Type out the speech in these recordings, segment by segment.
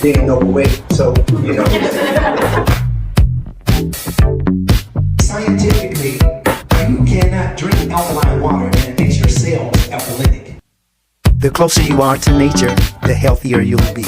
being overweight. So, you know, scientifically, you cannot drink alkaline water and it makes your cells alkalytic. The closer you are to nature, the healthier you'll be.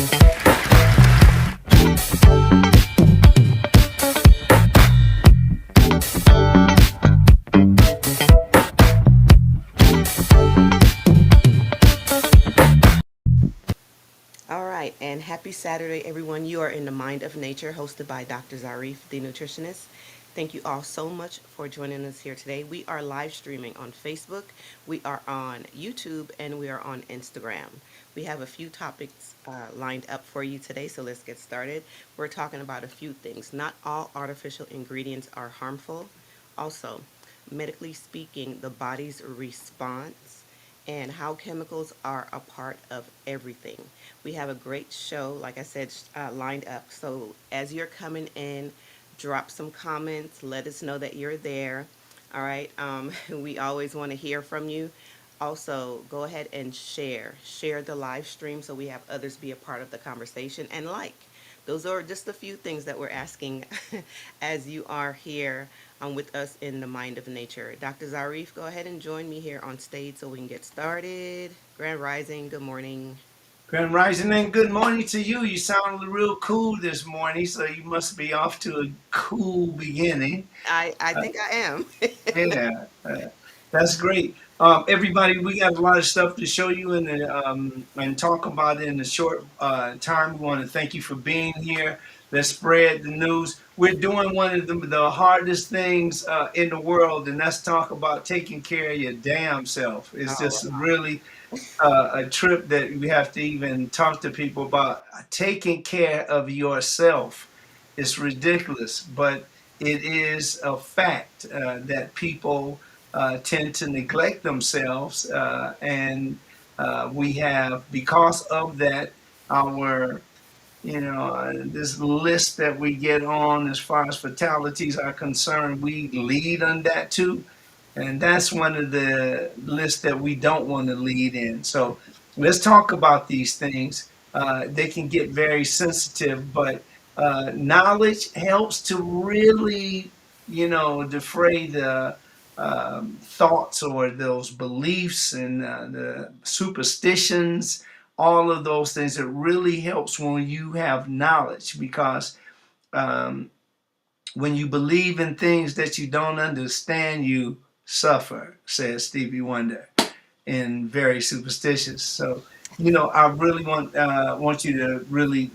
And happy Saturday, everyone. You are in the Mind of Nature, hosted by Dr. Zarif, the nutritionist. Thank you all so much for joining us here today. We are live streaming on Facebook, we are on YouTube, and we are on Instagram. We have a few topics lined up for you today, so let's get started. We're talking about a few things. Not all artificial ingredients are harmful. Also, medically speaking, the body's response and how chemicals are a part of everything. We have a great show, like I said, lined up. So as you're coming in, drop some comments. Let us know that you're there. All right. We always want to hear from you. Also, go ahead and share the live stream so we have others be a part of the conversation, and like. Those are just a few things that we're asking as you are here with us in the Mind of Nature. Dr. Zarif, go ahead and join me here on stage so we can get started. Grand Rising, good morning. Grand Rising and good morning to you. You sound real cool this morning, so you must be off to a cool beginning. I think I am. Yeah, that's great. Everybody, we got a lot of stuff to show you and talk about in a short time. We want to thank you for being here. Let's spread the news. We're doing one of the hardest things in the world, and that's talk about taking care of your damn self. It's just really a trip that we have to even talk to people about. Taking care of yourself. It's ridiculous, but it is a fact that people tend to neglect themselves, and we have, because of that, our this list that we get on as far as fatalities are concerned, we lead on that too. And that's one of the lists that we don't want to lead in. So let's talk about these things. They can get very sensitive, but knowledge helps to really, defray the thoughts or those beliefs and the superstitions, all of those things. It really helps when you have knowledge, because when you believe in things that you don't understand, you suffer, says Stevie Wonder, and very superstitious. So, I really want you to really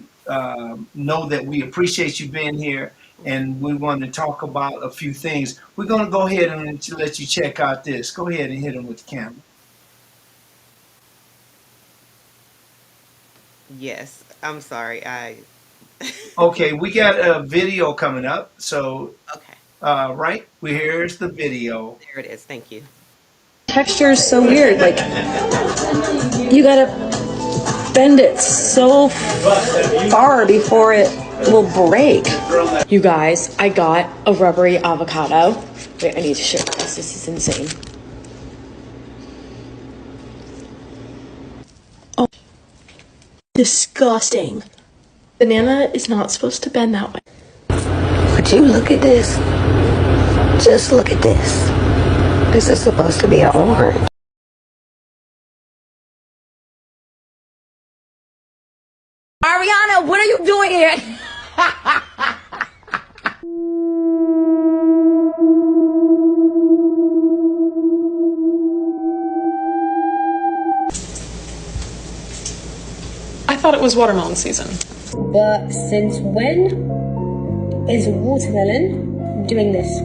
know that we appreciate you being here, and we want to talk about a few things. We're going to go ahead and let you check out this. Go ahead and hit them with the camera. Yes, I'm sorry. Okay, we got a video coming up. So, Okay, right, here's the video. there it is. Thank you. Texture is so weird. Like, you gotta bend it so far before it will break. You guys, I got a rubbery avocado. Wait, I need to share this. This is insane. Oh, disgusting. Banana is not supposed to bend that way. But you look at this. Just look at this. This is supposed to be an orange. Ariana, what are you doing here? I thought it was watermelon season. But since when is watermelon doing this?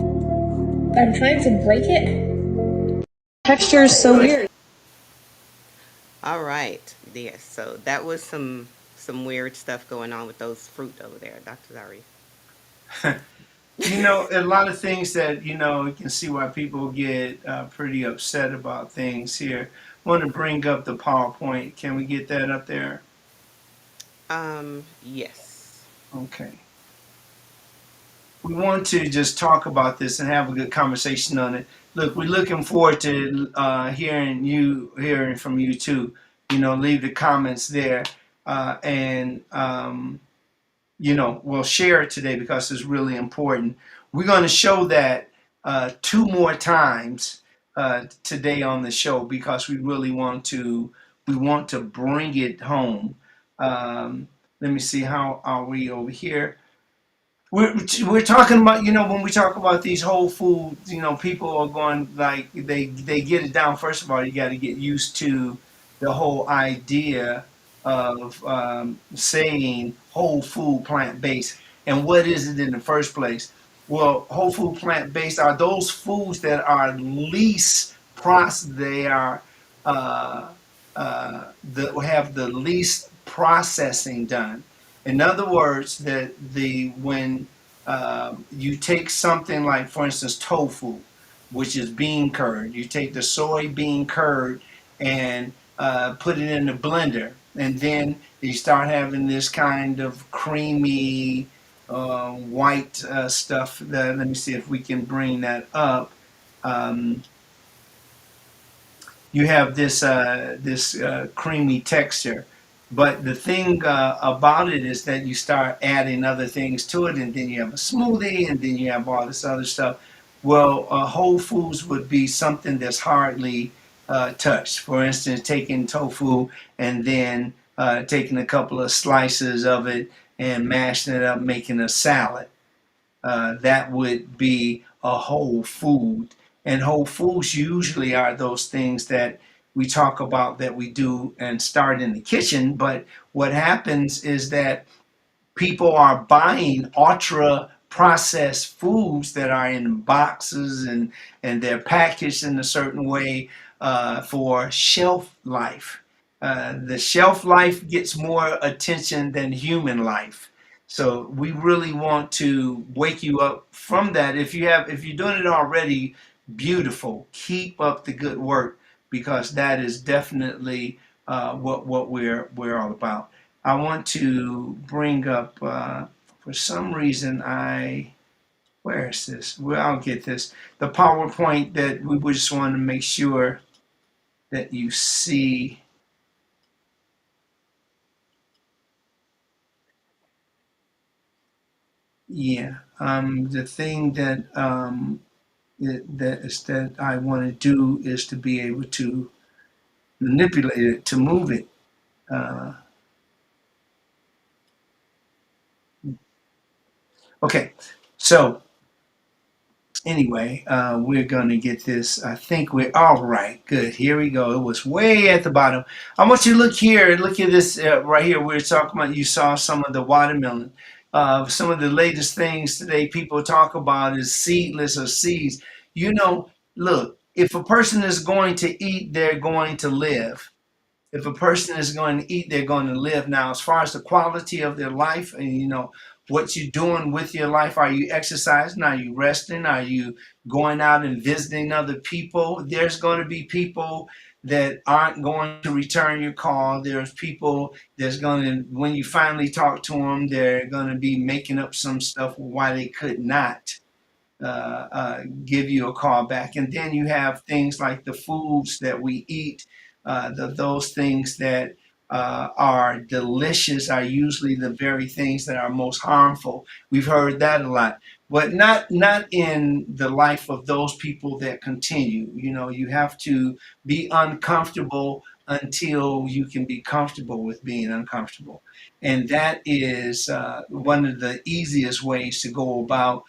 I'm trying to break it. Texture is so weird. All right. Yes. So that was some weird stuff going on with those fruit over there, Dr. Zarif. A lot of things that, you can see why people get pretty upset about things here. I want to bring up the PowerPoint. Can we get that up there? Yes. Okay. We want to just talk about this and have a good conversation on it. Look, we're looking forward to hearing from you too. Leave the comments there. and we'll share it today because it's really important. We're going to show that two more times today on the show because we really want to bring it home. Let me see, how are we over here? We're talking about, when we talk about these whole foods, people are going, like, they get it down. First of all, you got to get used to the whole idea of saying whole food plant based, and what is it in the first place? Well, whole food plant based are those foods that are least processed. They are that have the least processing done. In other words, that the when you take something like, for instance, tofu, which is bean curd, you take the soybean curd and put it in the blender, and then you start having this kind of creamy white stuff. Let me see if we can bring that up. Um, you have this creamy texture. But the thing about it is that you start adding other things to it, and then you have a smoothie, and then you have all this other stuff. Well, whole foods would be something that's hardly touched. For instance, taking tofu and then taking a couple of slices of it and mashing it up, making a salad. That would be a whole food. And whole foods usually are those things that we talk about that we do and start in the kitchen. But what happens is that people are buying ultra processed foods that are in boxes, and they're packaged in a certain way for shelf life. The shelf life gets more attention than human life. So we really want to wake you up from that. If you're doing it already, beautiful. Keep up the good work, because that is definitely what we're all about. I want to bring up, for some reason, where is this? Well, I'll get this. The PowerPoint that we just want to make sure that you see. Yeah. The thing that I want to do is to be able to manipulate it, to move it. Uh, okay. So anyway, we're going to get this. I think we're all right. Good. Here we go. It was way at the bottom. I want you to look here. Look at this right here. We're talking about, you saw some of the watermelon. Some of the latest things today people talk about is seedless or seeds. Look, if a person is going to eat, they're going to live. If a person is going to eat, they're going to live. Now, as far as the quality of their life, and what you're doing with your life, are you exercising? Are you resting? Are you going out and visiting other people? There's going to be people that aren't going to return your call. There's people that's going to, when you finally talk to them, they're going to be making up some stuff why they could not give you a call back. And then you have things like the foods that we eat, those things that are delicious are usually the very things that are most harmful. We've heard that a lot, but not in the life of those people that continue. You have to be uncomfortable until you can be comfortable with being uncomfortable, and that is one of the easiest ways to go about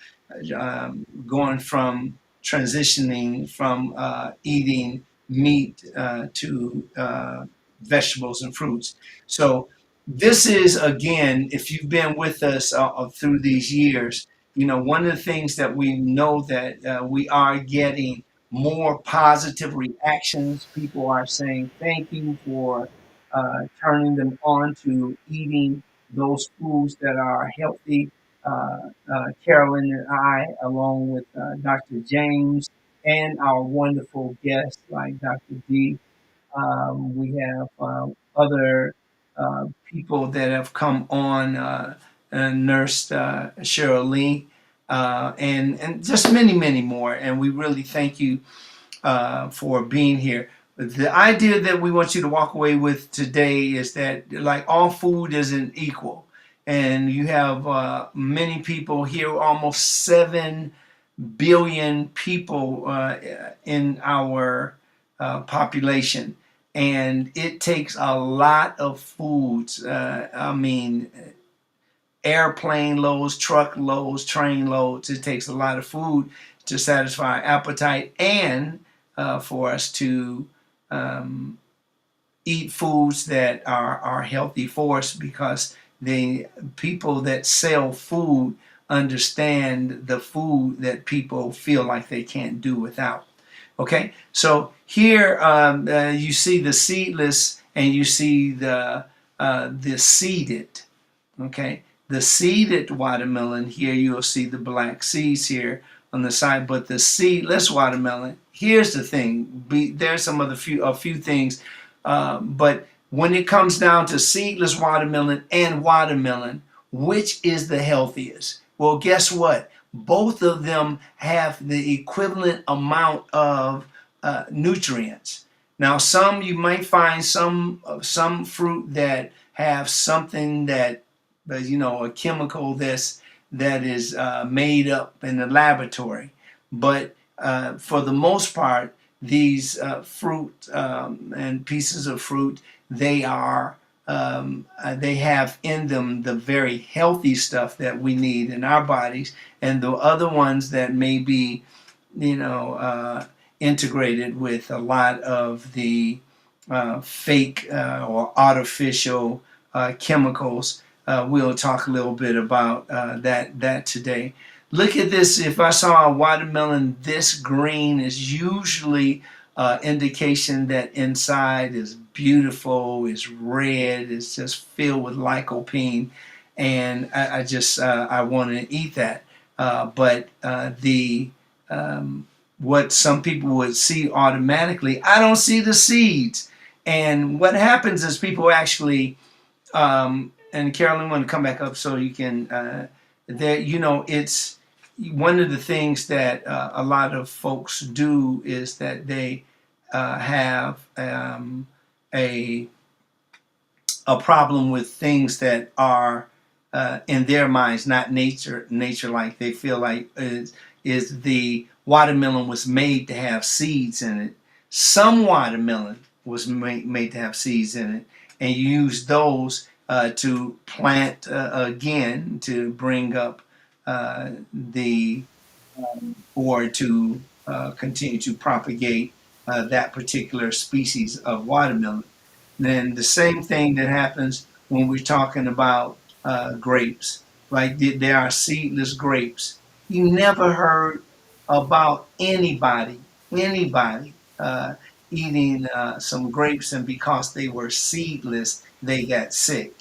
going from transitioning from eating meat to vegetables and fruits. So this is, again, if you've been with us through these years, one of the things that we know that we are getting more positive reactions. People are saying thank you for turning them on to eating those foods that are healthy. Carolyn and I, along with Dr. James and our wonderful guests like Dr. D. We have other people that have come on, Nurse Cheryl Lee, and just many, many more. And we really thank you for being here. The idea that we want you to walk away with today is that like all food isn't equal, and you have many people here, almost 7 billion people in our population, and it takes a lot of foods. I mean, airplane loads, truck loads, train loads. It takes a lot of food to satisfy our appetite and for us to um, eat foods that are healthy for us, because the people that sell food understand the food that people feel like they can't do without. Okay, so here you see the seedless and you see the seeded. Okay, the seeded watermelon, here you'll see the black seeds here on the side, but the seedless watermelon, here's the thing, there's some other a few things, but when it comes down to seedless watermelon and watermelon, which is the healthiest? Well, guess what? Both of them have the equivalent amount of nutrients. Now, some you might find some fruit that have something that, a chemical that is made up in the laboratory. But for the most part, these fruit and pieces of fruit, they have in them the very healthy stuff that we need in our bodies, and the other ones that may be, integrated with a lot of the fake or artificial chemicals. We'll talk a little bit about that today. Look at this. If I saw a watermelon this green, is usually indication that inside is beautiful, is red, is just filled with lycopene, and I want to eat that. But the what some people would see automatically, I don't see the seeds. And what happens is people actually, and Carolyn, want to come back up so you can, it's one of the things that a lot of folks do is that they have a problem with things that are in their minds not nature like. They feel like is the watermelon was made to have seeds in it. Some watermelon was made to have seeds in it, and you use those to plant again to bring up the or to continue to propagate that particular species of watermelon. Then the same thing that happens when we're talking about grapes, like there are seedless grapes. You never heard about anybody eating some grapes, and because they were seedless, they got sick,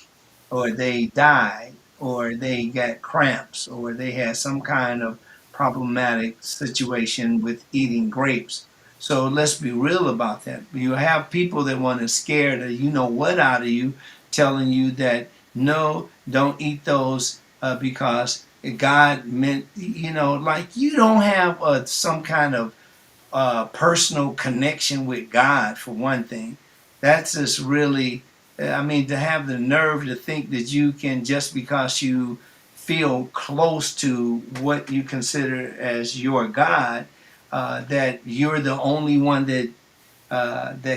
or they died, or they got cramps, or they had some kind of problematic situation with eating grapes. So let's be real about that. You have people that want to scare the what out of you, telling you that no, don't eat those because God meant, like you don't have some kind of personal connection with God, for one thing. That's just really, I mean, to have the nerve to think that you can, just because you feel close to what you consider as your God, that you're the only one that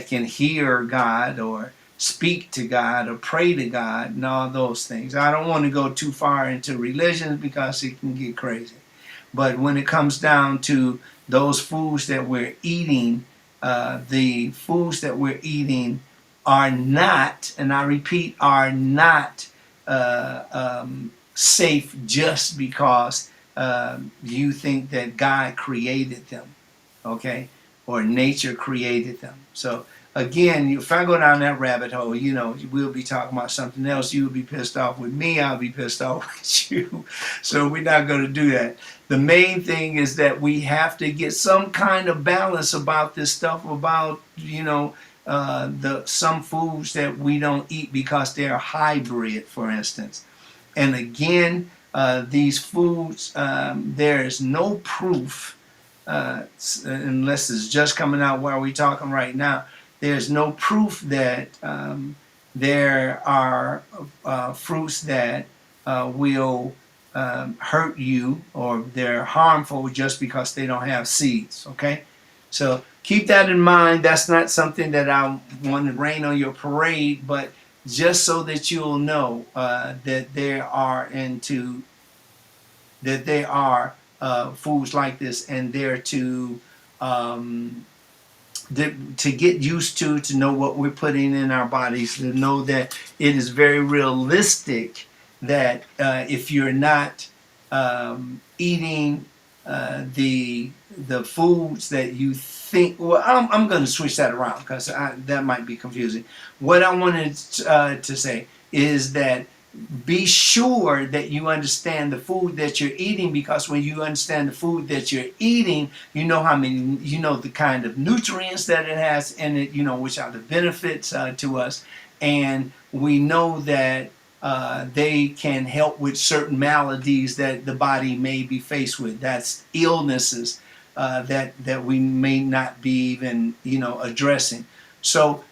can hear God or speak to God or pray to God and all those things. I don't want to go too far into religion because it can get crazy. But when it comes down to those foods that we're eating, the foods that we're eating are not, and I repeat, are not safe just because you think that God created them, okay, or nature created them. So again, if I go down that rabbit hole, we'll be talking about something else. You'll be pissed off with me. I'll be pissed off with you. So we're not going to do that. The main thing is that we have to get some kind of balance about this stuff, about the some foods that we don't eat because they're hybrid, for instance. And again, these foods, there is no proof, unless it's just coming out while we're talking right now, there's no proof that there are fruits that will hurt you or they're harmful just because they don't have seeds. Okay, so keep that in mind. That's not something that I want to rain on your parade, but just so that you'll know that there are foods like this, and they're um, to get used to know what we're putting in our bodies, to know that it is very realistic that if you're not eating the foods that you think, well, I'm going to switch that around because that might be confusing. What I wanted to say is that be sure that you understand the food that you're eating, because when you understand the food that you're eating, you know how many, you know the kind of nutrients that it has in it, you know which are the benefits to us, and we know that they can help with certain maladies that the body may be faced with. That's illnesses that we may not be even addressing. So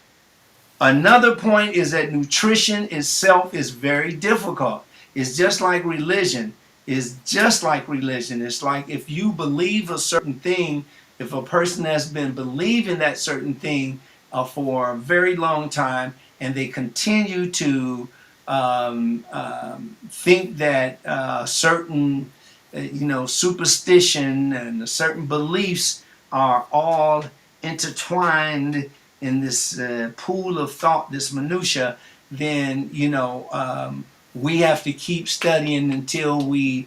another point is that nutrition itself is very difficult. It's just like religion. It's like if you believe a certain thing, if a person has been believing that certain thing for a very long time, and they continue to think that certain, superstition and certain beliefs are all intertwined in this pool of thought, this minutia, then we have to keep studying until we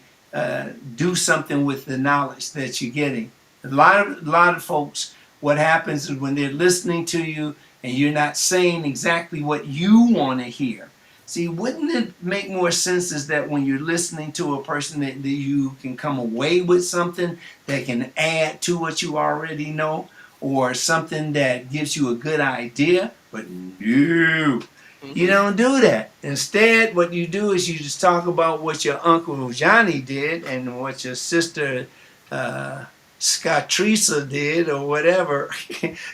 do something with the knowledge that you're getting. A lot of folks, what happens is when they're listening to you and you're not saying exactly what you want to hear. See, wouldn't it make more sense is that when you're listening to a person that you can come away with something that can add to what you already know, or something that gives you a good idea? But no, you don't do that. Instead, what you do is you just talk about what your Uncle Johnny did and what your sister Scott Teresa did or whatever.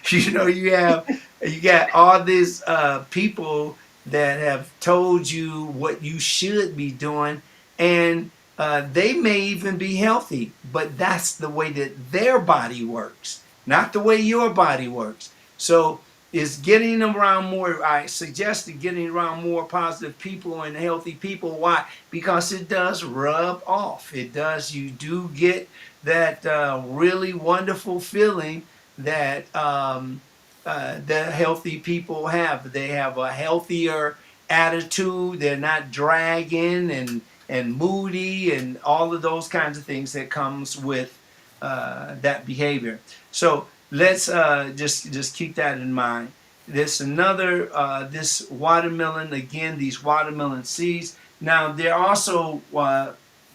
You got all these people that have told you what you should be doing, and they may even be healthy, but that's the way that their body works, not the way your body works. So it's getting around more. I suggested getting around more positive people and healthy people. Why? Because it does rub off. It does. You do get that really wonderful feeling that the healthy people have. They have a healthier attitude. They're not dragging and moody and all of those kinds of things that comes with that behavior. So let's just keep that in mind. There's another this watermelon, again, these watermelon seeds. Now there are also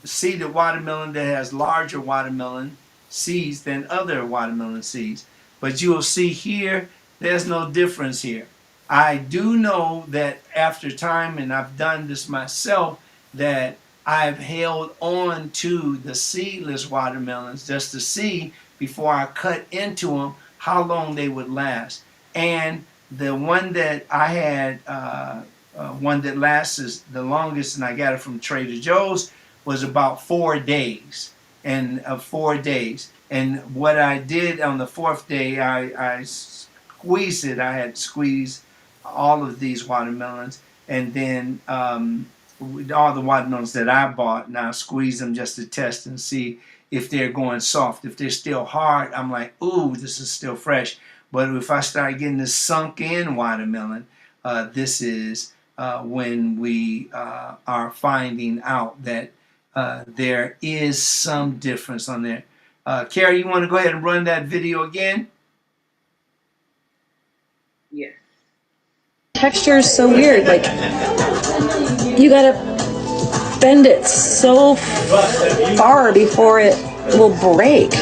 seeded watermelon that has larger watermelon seeds than other watermelon seeds, but you will see here there's no difference here. I do know that after time, and I've done this myself, that I've held on to the seedless watermelons just to see before I cut into them how long they would last. And the one that I had, one that lasts the longest, and I got it from Trader Joe's, was about 4 days. And 4 days. And what I did on the fourth day, I squeezed it. I had squeezed all of these watermelons, and then all the watermelons that I bought, and I squeeze them just to test and see if they're going soft. If they're still hard, I'm like, ooh, this is still fresh. But if I start getting this sunk in watermelon, this is when we are finding out that there is some difference on there. Carrie, you want to go ahead and run that video again? Yes. Texture is so weird. Like, you gotta bend it so far before it will break.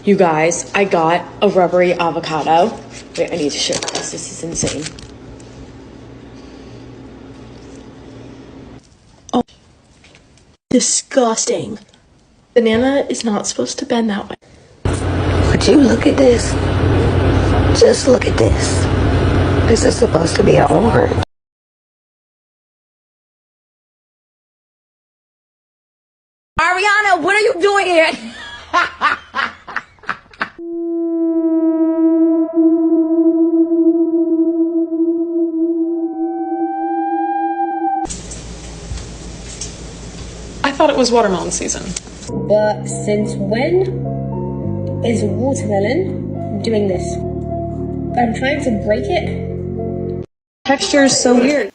You guys, I got a rubbery avocado. Wait, I need to show you this. This is insane. Oh, disgusting. Banana is not supposed to bend that way. Would you look at this? Just look at this. This is supposed to be an orange. Ariana, what are you doing here? I thought it was watermelon season. But since when is watermelon doing this? I'm trying to break it. Texture is so weird.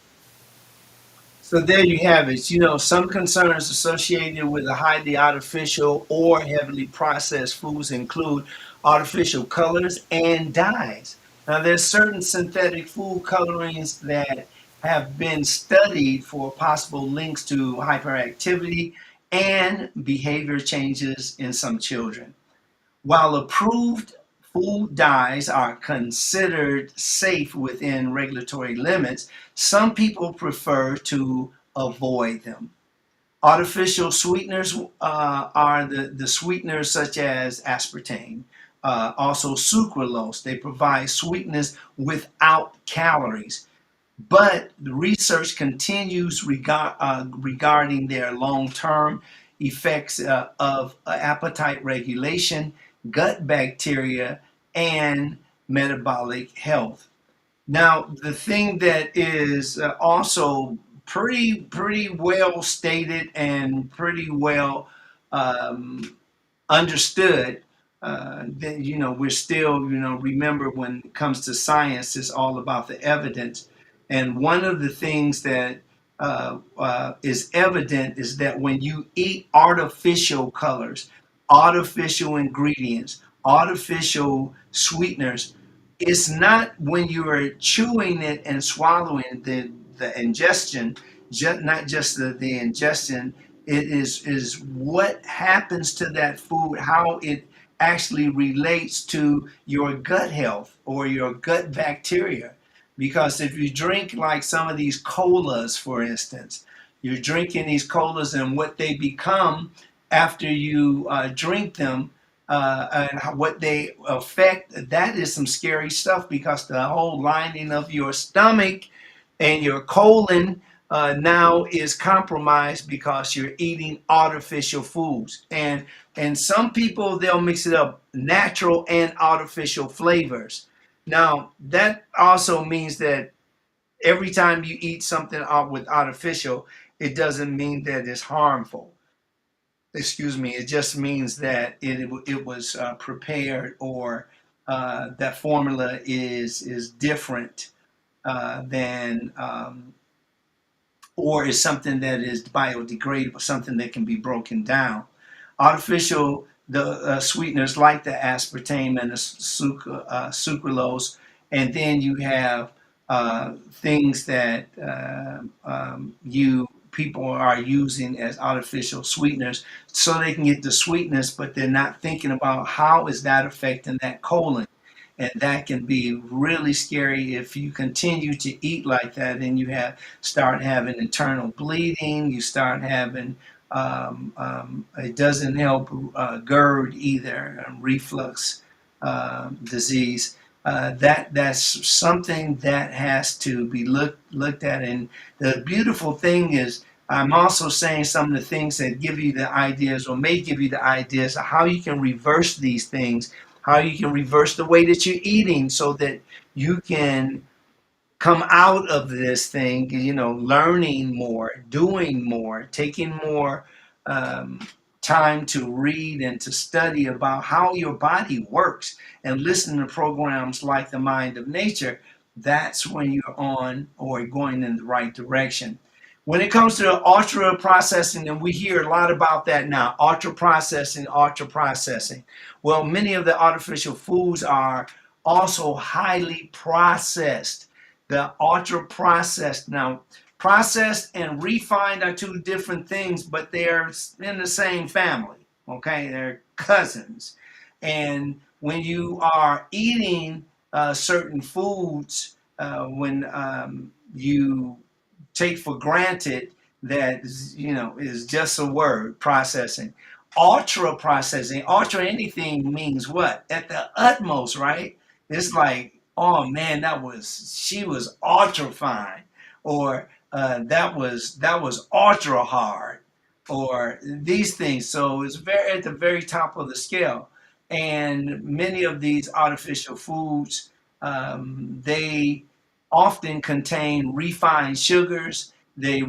So there you have it. Some concerns associated with the highly artificial or heavily processed foods include artificial colors and dyes. Now, there's certain synthetic food colorings that have been studied for possible links to hyperactivity and behavior changes in some children. While approved food dyes are considered safe within regulatory limits, some people prefer to avoid them. Artificial sweeteners are the sweeteners such as aspartame, also sucralose. They provide sweetness without calories, but the research continues regarding their long-term effects of appetite regulation, gut bacteria, and metabolic health. Now, the thing that is also pretty well stated and pretty well um, understood, then we're still, remember, when it comes to science, it's all about the evidence. And one of the things that is evident is that when you eat artificial colors, artificial ingredients, artificial sweeteners, it's not when you are chewing it and swallowing the ingestion, not just the ingestion. It is what happens to that food, how it actually relates to your gut health or your gut bacteria. Because if you drink like some of these colas, for instance, you're drinking these colas, and what they become after you drink them, and what they affect, that is some scary stuff, because the whole lining of your stomach and your colon now is compromised because you're eating artificial foods. And some people, they'll mix it up, natural and artificial flavors. Now that also means that every time you eat something with artificial, it doesn't mean that it's harmful. Excuse me. It just means that it was prepared, or that formula is different than or is something that is biodegradable, something that can be broken down. Artificial sweeteners like the aspartame and the sucralose, and then you have things that you people are using as artificial sweeteners so they can get the sweetness, but they're not thinking about how is that affecting that colon. And that can be really scary if you continue to eat like that, and you start having internal bleeding. You start having it doesn't help GERD either, reflux disease. That's something that has to be looked at. And the beautiful thing is, I'm also saying some of the things that give you the ideas, or may give you the ideas, of how you can reverse these things, how you can reverse the way that you're eating, so that you can come out of this thing, learning more, doing more, taking more um, time to read and to study about how your body works, and listen to programs like The Mind of Nature. That's when you're on, or going in the right direction. When it comes to ultra processing, and we hear a lot about that now, ultra processing, ultra processing. Well, many of the artificial foods are also highly processed. The ultra processed. Now, processed and refined are two different things, but they're in the same family. Okay, they're cousins. And when you are eating certain foods, when you take for granted that, is just a word, processing. Ultra processing, ultra anything means what? At the utmost, right? It's like oh man, she was ultra fine, or that was ultra hard, or these things. So it's very at the very top of the scale. And many of these artificial foods, they often contain refined sugars. They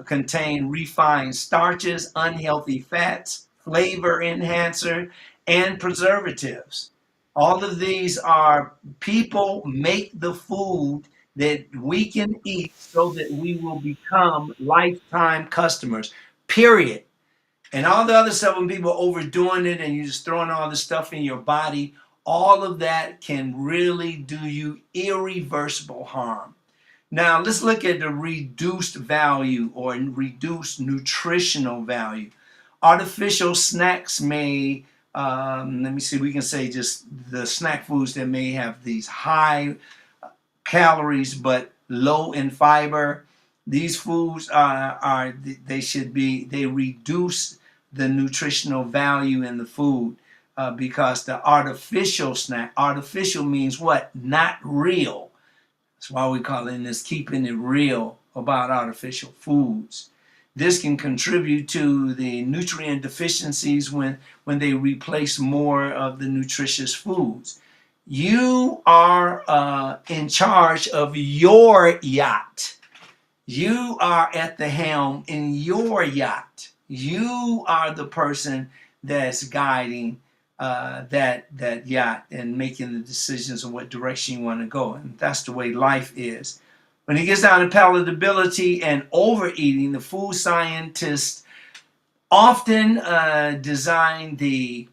contain refined starches, unhealthy fats, flavor enhancer, and preservatives. All of these are people make the food that we can eat so that we will become lifetime customers, period. And all the other stuff, when people are overdoing it and you're just throwing all this stuff in your body, all of that can really do you irreversible harm. Now, let's look at the reduced value or reduced nutritional value. Artificial snacks may, let me see, we can say just the snack foods that may have these high calories but low in fiber. These foods they reduce the nutritional value in the food because the artificial snack, artificial means what? Not real. That's why we call it this keeping it real about artificial foods. This can contribute to the nutrient deficiencies when they replace more of the nutritious foods. You are in charge of your yacht. You are at the helm in your yacht. You are the person that's guiding that yacht and making the decisions on what direction you want to go. And that's the way life is. When it gets down to palatability and overeating, the food scientists often design the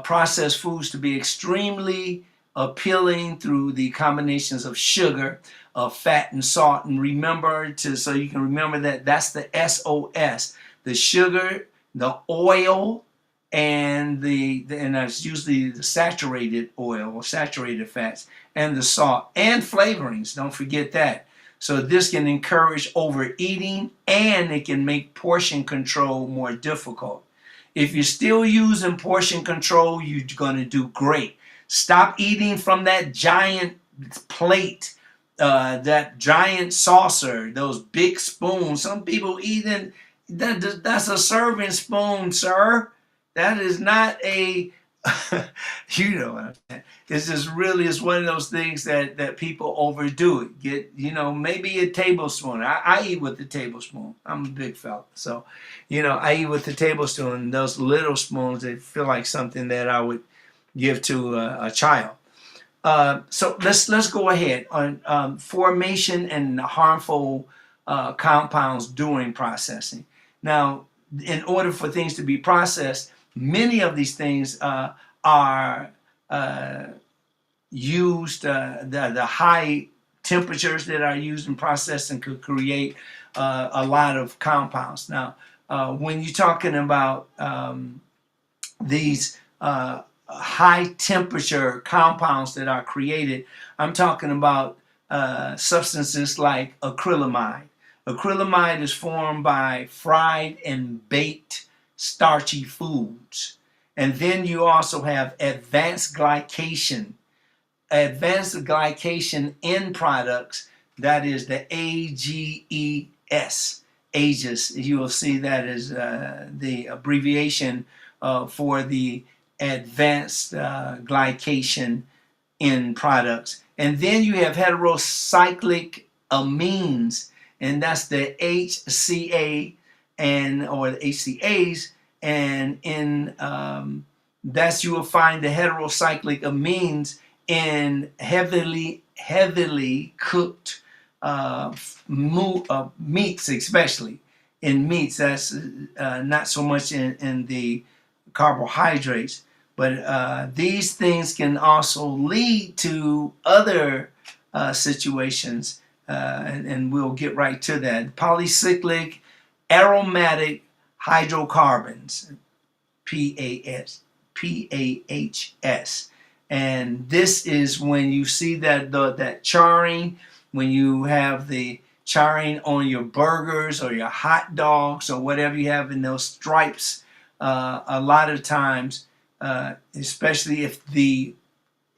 processed foods to be extremely appealing through the combinations of sugar, of fat and salt. And remember so you can remember that that's the SOS, the sugar, the oil, and and that's usually the saturated oil or saturated fats, and the salt and flavorings. Don't forget that. So this can encourage overeating, and it can make portion control more difficult. If you're still using portion control, you're going to do great. Stop eating from that giant plate, that giant saucer, those big spoons. Some people eating, that's a serving spoon, sir. That is not a, you know what I'm saying. It's just really, it's one of those things that people overdo it. Get, maybe a tablespoon. I eat with the tablespoon. I'm a big fella. So, I eat with the tablespoon. Those little spoons, they feel like something that I would give to a child. So let's go ahead on formation and harmful compounds during processing. Now, in order for things to be processed, many of these things are used. The high temperatures that are used in processing could create a lot of compounds. Now, when you're talking about these high temperature compounds that are created, I'm talking about substances like acrylamide. Acrylamide is formed by fried and baked starchy foods. And then you also have advanced glycation. Advanced glycation end products, that is the AGES. AGES. You will see that as the abbreviation for the advanced glycation in products. And then you have heterocyclic amines, and that's the HCA or the HCAs, and in that's you will find the heterocyclic amines in heavily cooked meats, especially in meats. That's not so much in the carbohydrates. But these things can also lead to other situations, and we'll get right to that. Polycyclic aromatic hydrocarbons, PAHS. And this is when you see that charring, when you have the charring on your burgers or your hot dogs or whatever you have in those stripes. A lot of times, especially if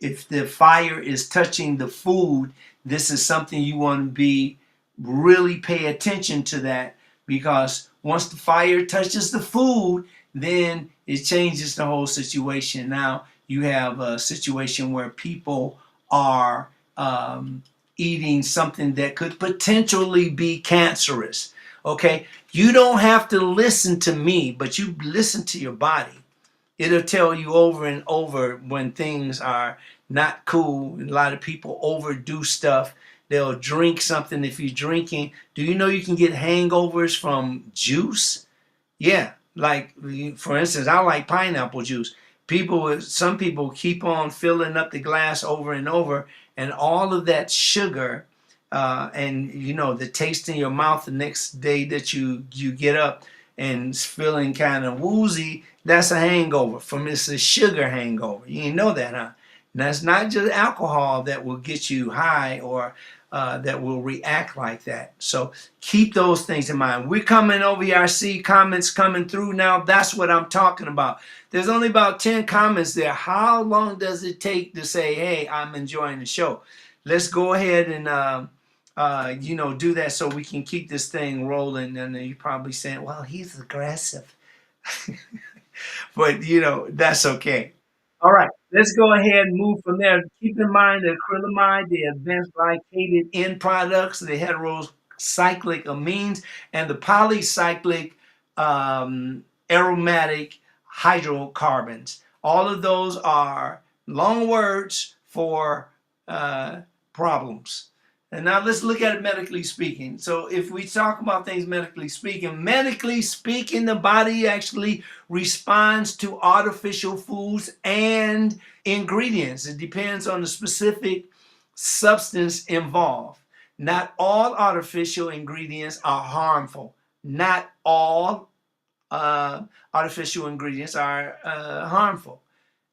if the fire is touching the food, this is something you want to be really pay attention to that, because once the fire touches the food, then it changes the whole situation. Now you have a situation where people are eating something that could potentially be cancerous. Okay, you don't have to listen to me, but you listen to your body. It'll tell you over and over when things are not cool. A lot of people overdo stuff. They'll drink something. If you're drinking, do you know you can get hangovers from juice? Yeah, like for instance, I like pineapple juice. Some people keep on filling up the glass over and over, and all of that sugar, and the taste in your mouth the next day that you get up and it's feeling kind of woozy. That's a hangover. It's a sugar hangover. You didn't know that, huh? And that's not just alcohol that will get you high or that will react like that. So keep those things in mind. We're coming over here. I see comments coming through now. That's what I'm talking about. There's only about 10 comments there. How long does it take to say, hey, I'm enjoying the show? Let's go ahead and do that so we can keep this thing rolling. And you're probably saying, well, he's aggressive. But that's okay. All right, let's go ahead and move from there. Keep in mind the acrylamide, the advanced glycated end products, the heterocyclic amines, and the polycyclic aromatic hydrocarbons. All of those are long words for problems. And now let's look at it medically speaking. So if we talk about things medically speaking, the body actually responds to artificial foods and ingredients. It depends on the specific substance involved. Not all artificial ingredients are harmful. Not all artificial ingredients are harmful.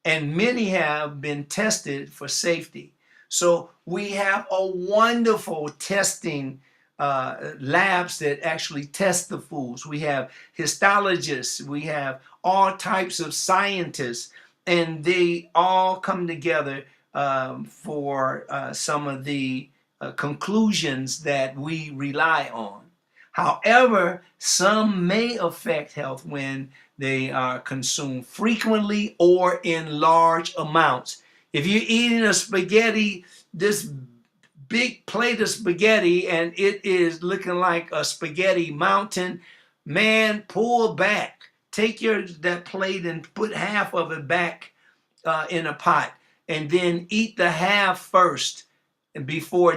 And many have been tested for safety. So we have a wonderful testing labs that actually test the foods. We have histologists, we have all types of scientists, and they all come together for some of the conclusions that we rely on. However, some may affect health when they are consumed frequently or in large amounts. If you're eating this big plate of spaghetti, and it is looking like a spaghetti mountain, man, pull back. Take that plate and put half of it back in a pot, and then eat the half first. And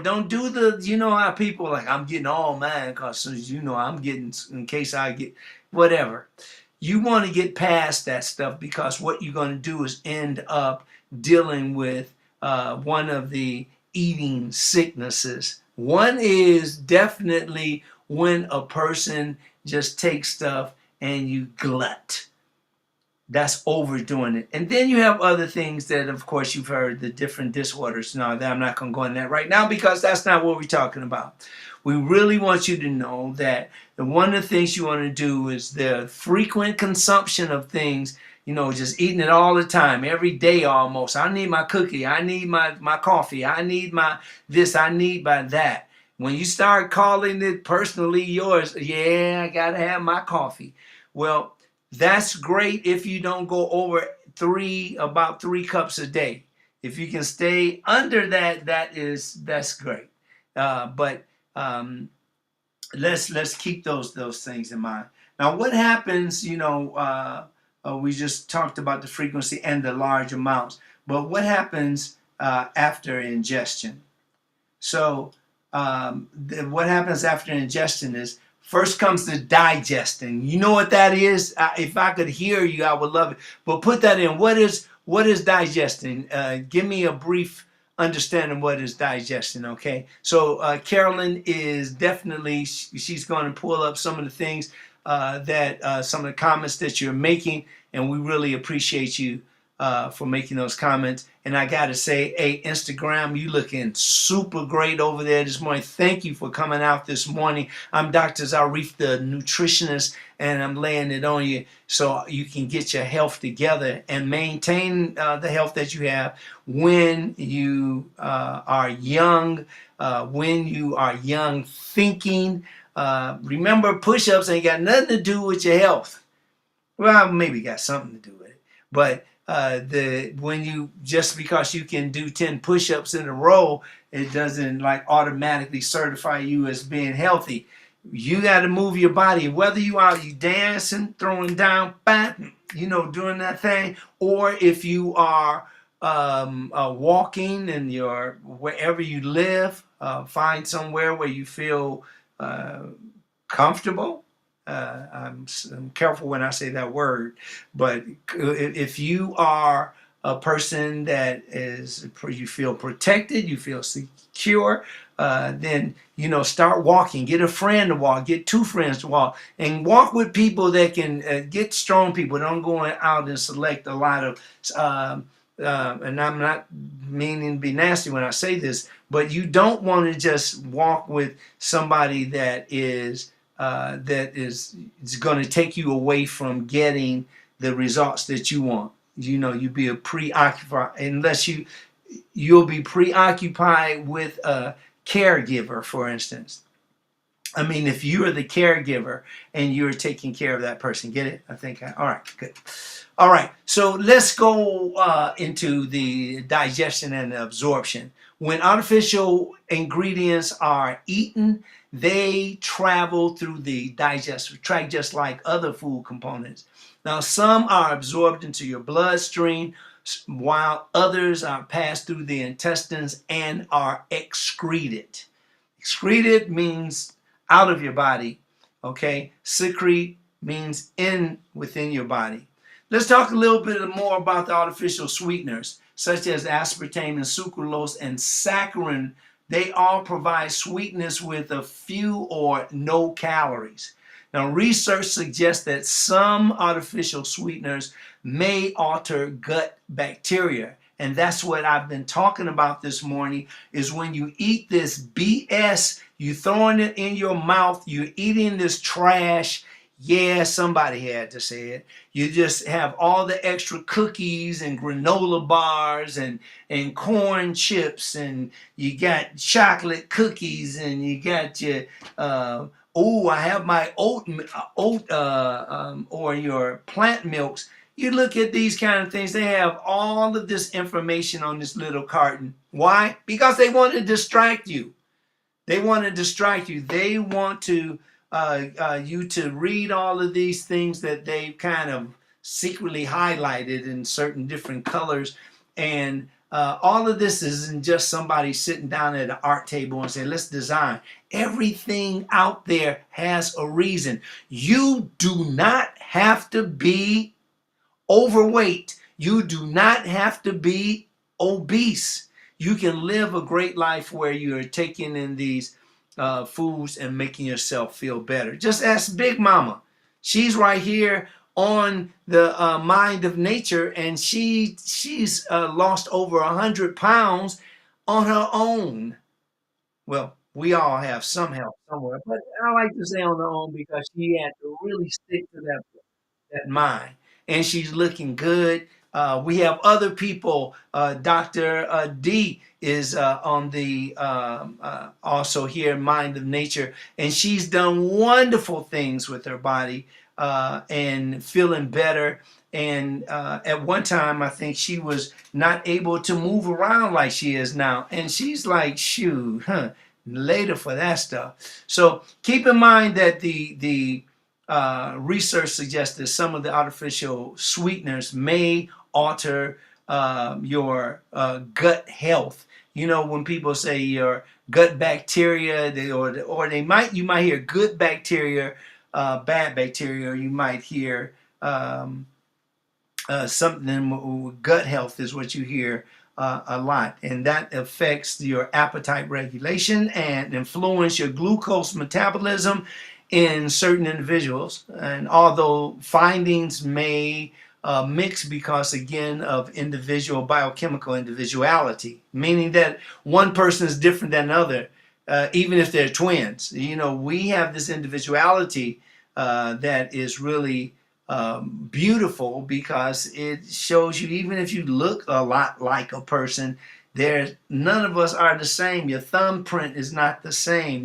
don't do how people are like, I'm getting all mine because I'm getting, in case I get whatever. You want to get past that stuff, because what you're going to do is end up dealing with one of the eating sicknesses. One is definitely when a person just takes stuff and you glut. That's overdoing it. And then you have other things that, of course, you've heard, the different disorders. No, I'm not going to go in that right now, because that's not what we're talking about. We really want you to know that one of the things you want to do is the frequent consumption of things, just eating it all the time, every day almost. I need my cookie. I need my coffee. I need my this. I need my that. When you start calling it personally yours, yeah, I got to have my coffee. Well, that's great if you don't go over about 3 cups a day. If you can stay under that, that's great. But let's keep those things in mind. Now, what happens? We just talked about the frequency and the large amounts, but what happens after ingestion? So what happens after ingestion is, first comes the digesting. You know what that is? If I could hear you, I would love it. But put that in. What is digesting? Give me a brief understanding what is digesting, okay? So Carolyn is definitely, she's going to pull up some of the things some of the comments that you're making, and we really appreciate you for making those comments. And I got to say, hey, Instagram, you looking super great over there this morning. Thank you for coming out this morning. I'm Dr. Zarif, the nutritionist, and I'm laying it on you so you can get your health together and maintain the health that you have when you are young, thinking. Remember, push-ups ain't got nothing to do with your health. Well, maybe got something to do with it, but when you, just because you can do 10 push-ups in a row, it doesn't like automatically certify you as being healthy. You got to move your body, whether you dancing, throwing down, doing that thing, or if you are walking in your wherever you live, find somewhere where you feel comfortable. I'm careful when I say that word, but if you are a person that you feel protected, you feel secure, then start walking. Get a friend to walk. Get two friends to walk, and walk with people that can get strong people. Don't go out and select a lot of. And I'm not meaning to be nasty when I say this, but you don't want to just walk with somebody that is going to take you away from getting the results that you want. You be a preoccupied, unless you'll be preoccupied with a caregiver, for instance. I mean, if you are the caregiver and you're taking care of that person, get it? All right, good. All right, so let's go into the digestion and the absorption. When artificial ingredients are eaten, they travel through the digestive tract just like other food components. Now, some are absorbed into your bloodstream, while others are passed through the intestines and are excreted. Excreted means out of your body, okay? Secrete means within your body. Let's talk a little bit more about the artificial sweeteners, such as aspartame and sucralose and saccharin. They all provide sweetness with a few or no calories. Now, research suggests that some artificial sweeteners may alter gut bacteria. And that's what I've been talking about this morning, is when you eat this BS, you throwing it in your mouth, you're eating this trash. Yeah, somebody had to say it. You just have all the extra cookies and granola bars and corn chips, and you got chocolate cookies, and you got your I have my oat or your plant milks. You look at these kind of things, they have all of this information on this little carton. Why? Because they want to distract you. They want to distract you. They want to you to read all of these things that they've kind of secretly highlighted in certain different colors. And all of this isn't just somebody sitting down at an art table and saying, let's design. Everything out there has a reason. You do not have to be overweight. You do not have to be obese. You can live a great life where you're taking in these foods and making yourself feel better. Just ask Big Mama. She's right here on the Mind of Nature, and she's lost over 100 pounds on her own. Well, we all have some help somewhere, but I like to say on her own because she had to really stick to that mind, and she's looking good. We have other people. Dr. D is on the also here, Mind of Nature, and she's done wonderful things with her body and feeling better. And at one time, I think she was not able to move around like she is now, and she's like, shoot, later for that stuff. So keep in mind that the research suggests that some of the artificial sweeteners may alter your gut health. When people say your gut bacteria, you might hear good bacteria, bad bacteria, or you might hear something. Gut health is what you hear a lot, and that affects your appetite regulation and influence your glucose metabolism in certain individuals. And although findings may mix because, again, of individual biochemical individuality, meaning that one person is different than another, even if they're twins. We have this individuality that is really beautiful because it shows you, even if you look a lot like a person, none of us are the same. Your thumbprint is not the same.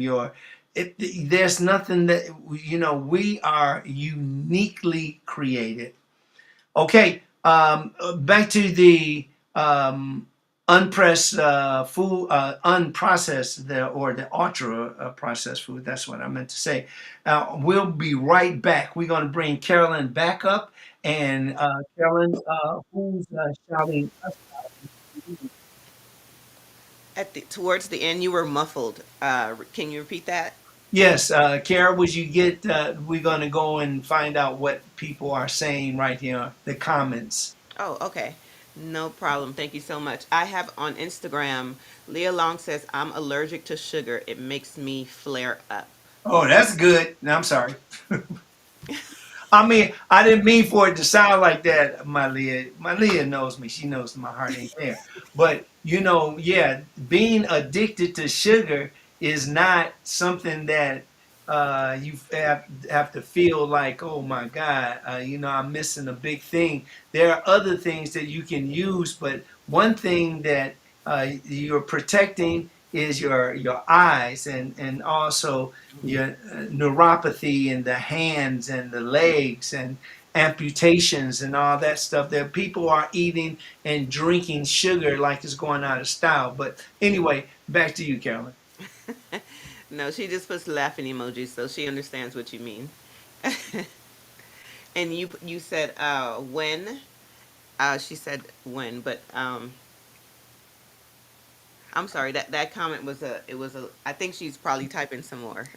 There's nothing that, we are uniquely created. Okay, back to the unpressed food, unprocessed, or the ultra processed food. That's what I meant to say. We'll be right back. We're going to bring Carolyn back up, and Carolyn, who's shouting us out? Towards the end, you were muffled. Can you repeat that? Yes, Kara, would you get? We're going to go and find out what people are saying right here, the comments. Oh, okay. No problem. Thank you so much. I have on Instagram, Leah Long says, I'm allergic to sugar. It makes me flare up. Oh, that's good. No, I'm sorry. I mean, I didn't mean for it to sound like that, my Leah. My Leah knows me. She knows my heart ain't there. But, yeah, being addicted to sugar is not something that you have to feel like, oh my God, I'm missing a big thing. There are other things that you can use, but one thing that you're protecting is your eyes, and also your neuropathy in the hands and the legs and amputations and all that stuff, that people are eating and drinking sugar like it's going out of style. But anyway, back to you, Carolyn. No, she just puts laughing emojis, so she understands what you mean. And you said when. She said when, but I'm sorry. That comment was a. It was a. I think she's probably typing some more.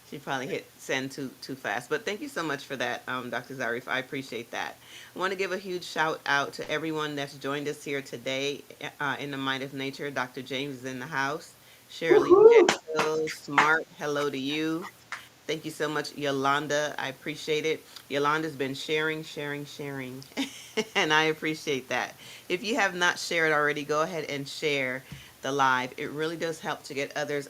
She probably hit send too fast. But thank you so much for that, Dr. Zarif. I appreciate that. I want to give a huge shout out to everyone that's joined us here today in the Mind of Nature. Dr. James is in the house. Shirley Woohoo! Jetfield, Smart, hello to you. Thank you so much, Yolanda. I appreciate it. Yolanda's been sharing, sharing, sharing, and I appreciate that. If you have not shared already, go ahead and share the live. It really does help to get others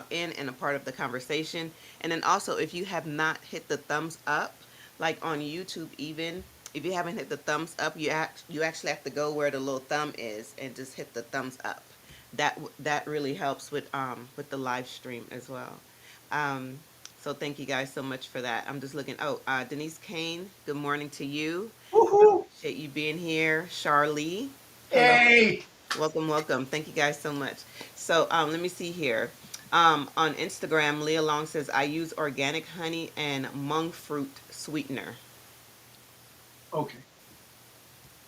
in and a part of the conversation. And then also, if you have not hit the thumbs up, like on YouTube, even if you haven't hit the thumbs up, you actually have to go where the little thumb is and just hit the thumbs up. That really helps with the live stream as well. Um, so thank you guys so much for that. I'm just looking. Oh, Denise Kane, good morning to you. Woohoo! Appreciate you being here. Charlie, hello. Hey! Welcome, welcome. Thank you guys so much. So let me see here. On Instagram, Leah Long says, I use organic honey and monk fruit sweetener. Okay.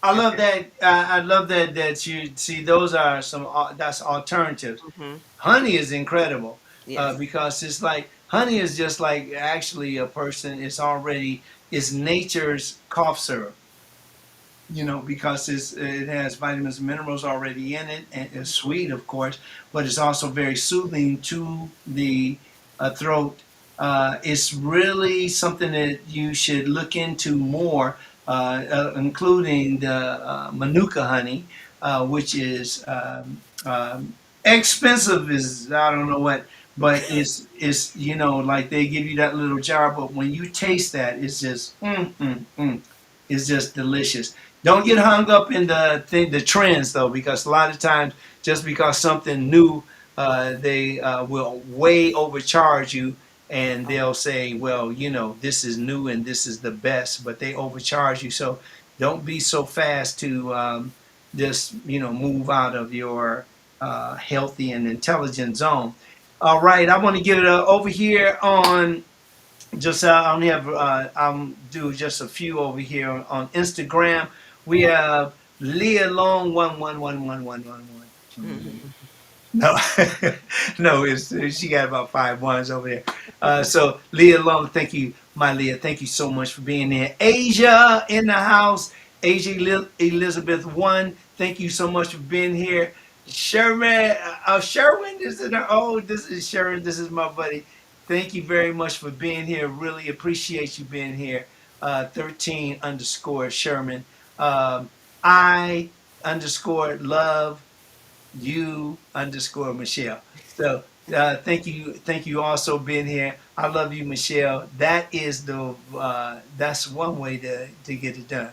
I love Okay. that. I love that you see those are some that's alternatives. Mm-hmm. Honey is incredible Yes. because it's like honey is just like actually a person is already is nature's cough syrup. Because it has vitamins and minerals already in it, and it's sweet, of course, but it's also very soothing to the throat. It's really something that you should look into more, including the Manuka honey, which is expensive, is I don't know what, but it's like they give you that little jar, but when you taste that, it's just it's just delicious. Don't get hung up in the trends though, because a lot of times, just because something new, they will way overcharge you, and they'll say, well, this is new and this is the best, but they overcharge you. So don't be so fast to just move out of your healthy and intelligent zone. All right, I want to get it over here on just I only have I'll do just a few over here on Instagram. We have Leah Long 11111111. No, no, she got about 5 ones over there. So Leah Long, thank you, my Leah. Thank you so much for being there. Asia in the house. Asia Elizabeth one. Thank you so much for being here. Sherman, Sherwin, this is Sharon. This is my buddy. Thank you very much for being here. Really appreciate you being here. 13 underscore Sherman. I underscore love you underscore Michelle. So thank you also being here. I love you, Michelle. That is that's one way to get it done.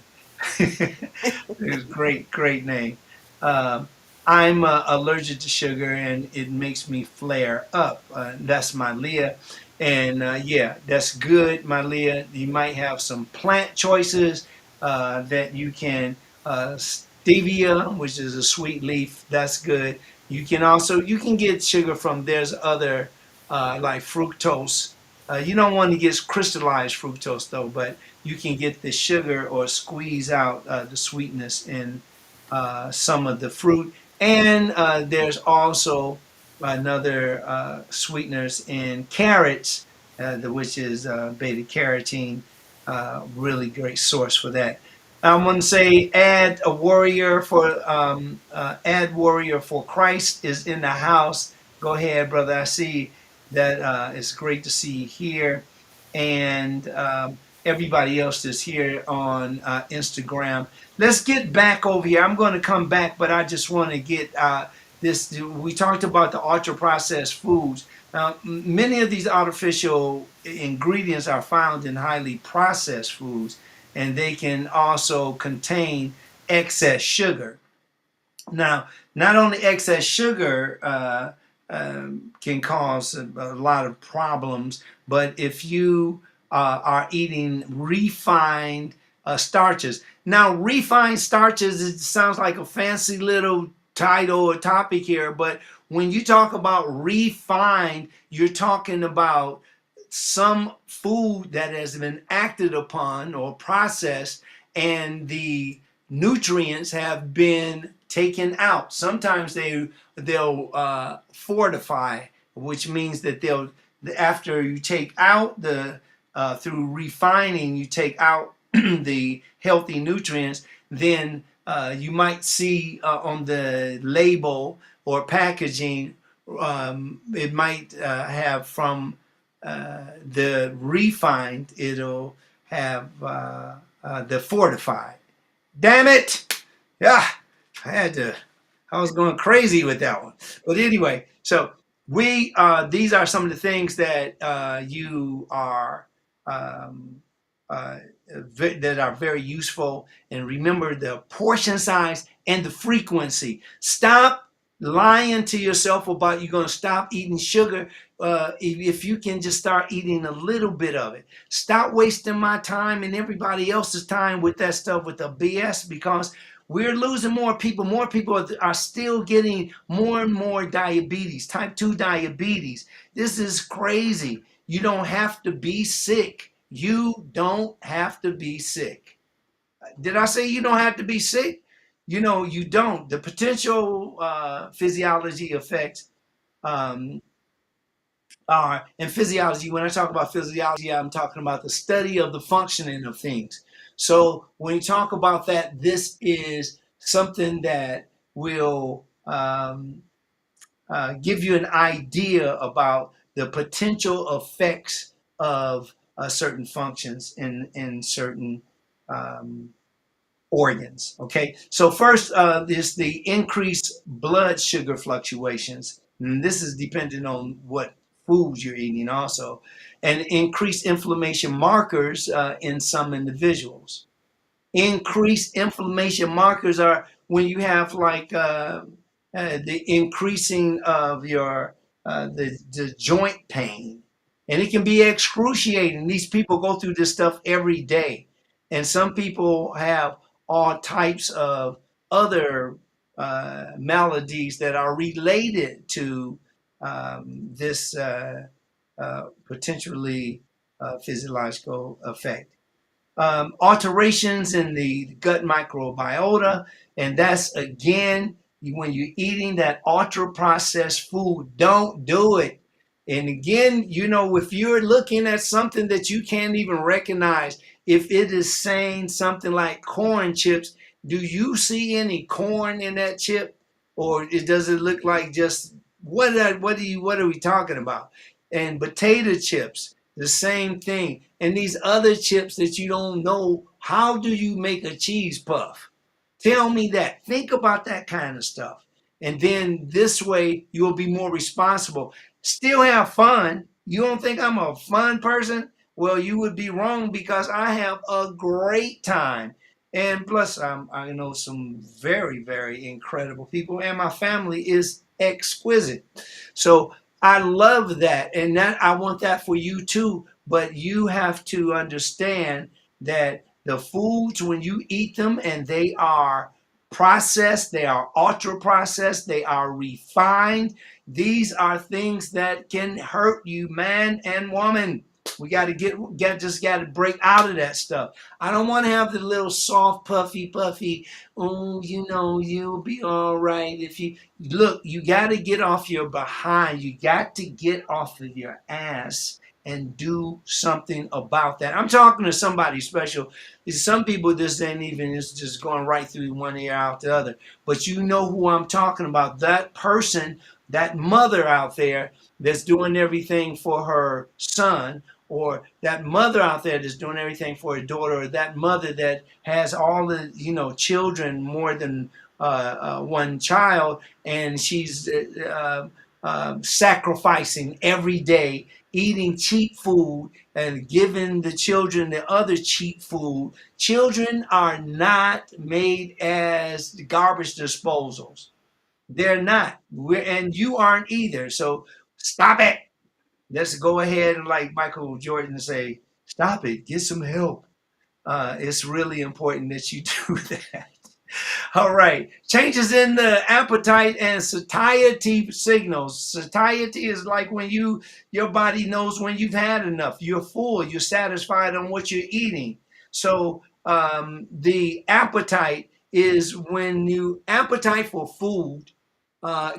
It's great name. Um, I'm allergic to sugar and it makes me flare up. That's my Leah. And yeah, that's good, my Leah. You might have some plant choices that you can, stevia, which is a sweet leaf. That's good. You can get sugar from, there's other, like fructose. You don't want to get crystallized fructose though, but you can get the sugar or squeeze out the sweetness in some of the fruit. And there's also another sweeteners in carrots, which is beta carotene, really great source for that. I'm going to say add warrior for Christ is in the house. Go ahead, brother. I see that it's great to see you here. And everybody else that's here on Instagram. Let's get back over here. I'm going to come back, but I just want to get this. We talked about the ultra processed foods. Now, many of these artificial ingredients are found in highly processed foods, and they can also contain excess sugar. Now, not only excess sugar can cause a lot of problems, but if you are eating refined starches. Now, refined starches, it sounds like a fancy little title or topic here, but when you talk about refined, you're talking about some food that has been acted upon or processed and the nutrients have been taken out. Sometimes they'll fortify, which means that they'll, after you take out the through refining, you take out the healthy nutrients. Then you might see on the label or packaging, it might have from the refined, it'll have the fortified. Damn it! Yeah, I had to. I was going crazy with that one. But anyway, so we these are some of the things that you are um, uh, that are very useful. And remember the portion size and the frequency. Stop lying to yourself about you're going to stop eating sugar. If you can just start eating a little bit of it, stop wasting my time and everybody else's time with that stuff, with the BS, because we're losing more people. More people are still getting more and more diabetes, type 2 diabetes. This is crazy. You don't have to be sick. You don't have to be sick. Did I say you don't have to be sick? You don't. The potential physiology effects um, and physiology, when I talk about physiology, I'm talking about the study of the functioning of things. So when you talk about that, this is something that will give you an idea about the potential effects of certain functions in certain um, organs. Okay, so first is the increased blood sugar fluctuations. And this is dependent on what foods you're eating also, and increased inflammation markers in some individuals. Increased inflammation markers are when you have like the increasing of your the joint pain, and it can be excruciating. These people go through this stuff every day, and some people have all types of other maladies that are related to this potentially physiological effect. Alterations in the gut microbiota, and that's again when you're eating that ultra processed food, don't do it. And again, if you're looking at something that you can't even recognize, if it is saying something like corn chips, do you see any corn in that chip, or does it look like just what are we talking about? And potato chips, the same thing. And these other chips that you don't know, how do you make a cheese puff? Tell me that. Think about that kind of stuff. And then this way you'll be more responsible. Still have fun. You don't think I'm a fun person? Well, you would be wrong, because I have a great time. And plus, I know some very, very incredible people, and my family is exquisite. So I love that. And that I want that for you too. But you have to understand that the foods, when you eat them and they are processed, they are ultra processed, they are refined, these are things that can hurt you, man and woman. We got to just got to break out of that stuff. I don't want to have the little soft, puffy, oh, you'll be all right if you look. You got to get off your behind. You got to get off of your ass and do something about that. I'm talking to somebody special. Some people, this ain't even, it's just going right through one ear out the other. But you know who I'm talking about. That person, that mother out there that's doing everything for her son, or that mother out there that's doing everything for her daughter, or that mother that has all the, children, more than one child, and she's sacrificing every day, eating cheap food and giving the children the other cheap food. Children are not made as garbage disposals. They're not. And you aren't either. So stop it. Let's go ahead and, like Michael Jordan, say, stop it. Get some help. It's really important that you do that. All right. Changes in the appetite and satiety signals. Satiety is like when your body knows when you've had enough. You're full. You're satisfied on what you're eating. So the appetite is when appetite for food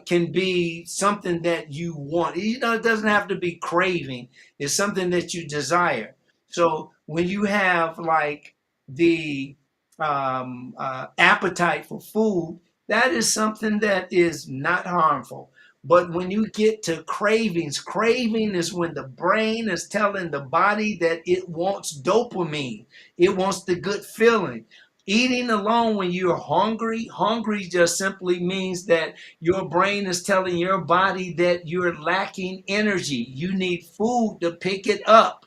can be something that you want. It doesn't have to be craving. It's something that you desire. So when you have like the appetite for food, that is something that is not harmful. But when you get to cravings, craving is when the brain is telling the body that it wants dopamine. It wants the good feeling. Eating alone when you're hungry just simply means that your brain is telling your body that you're lacking energy. You need food to pick it up.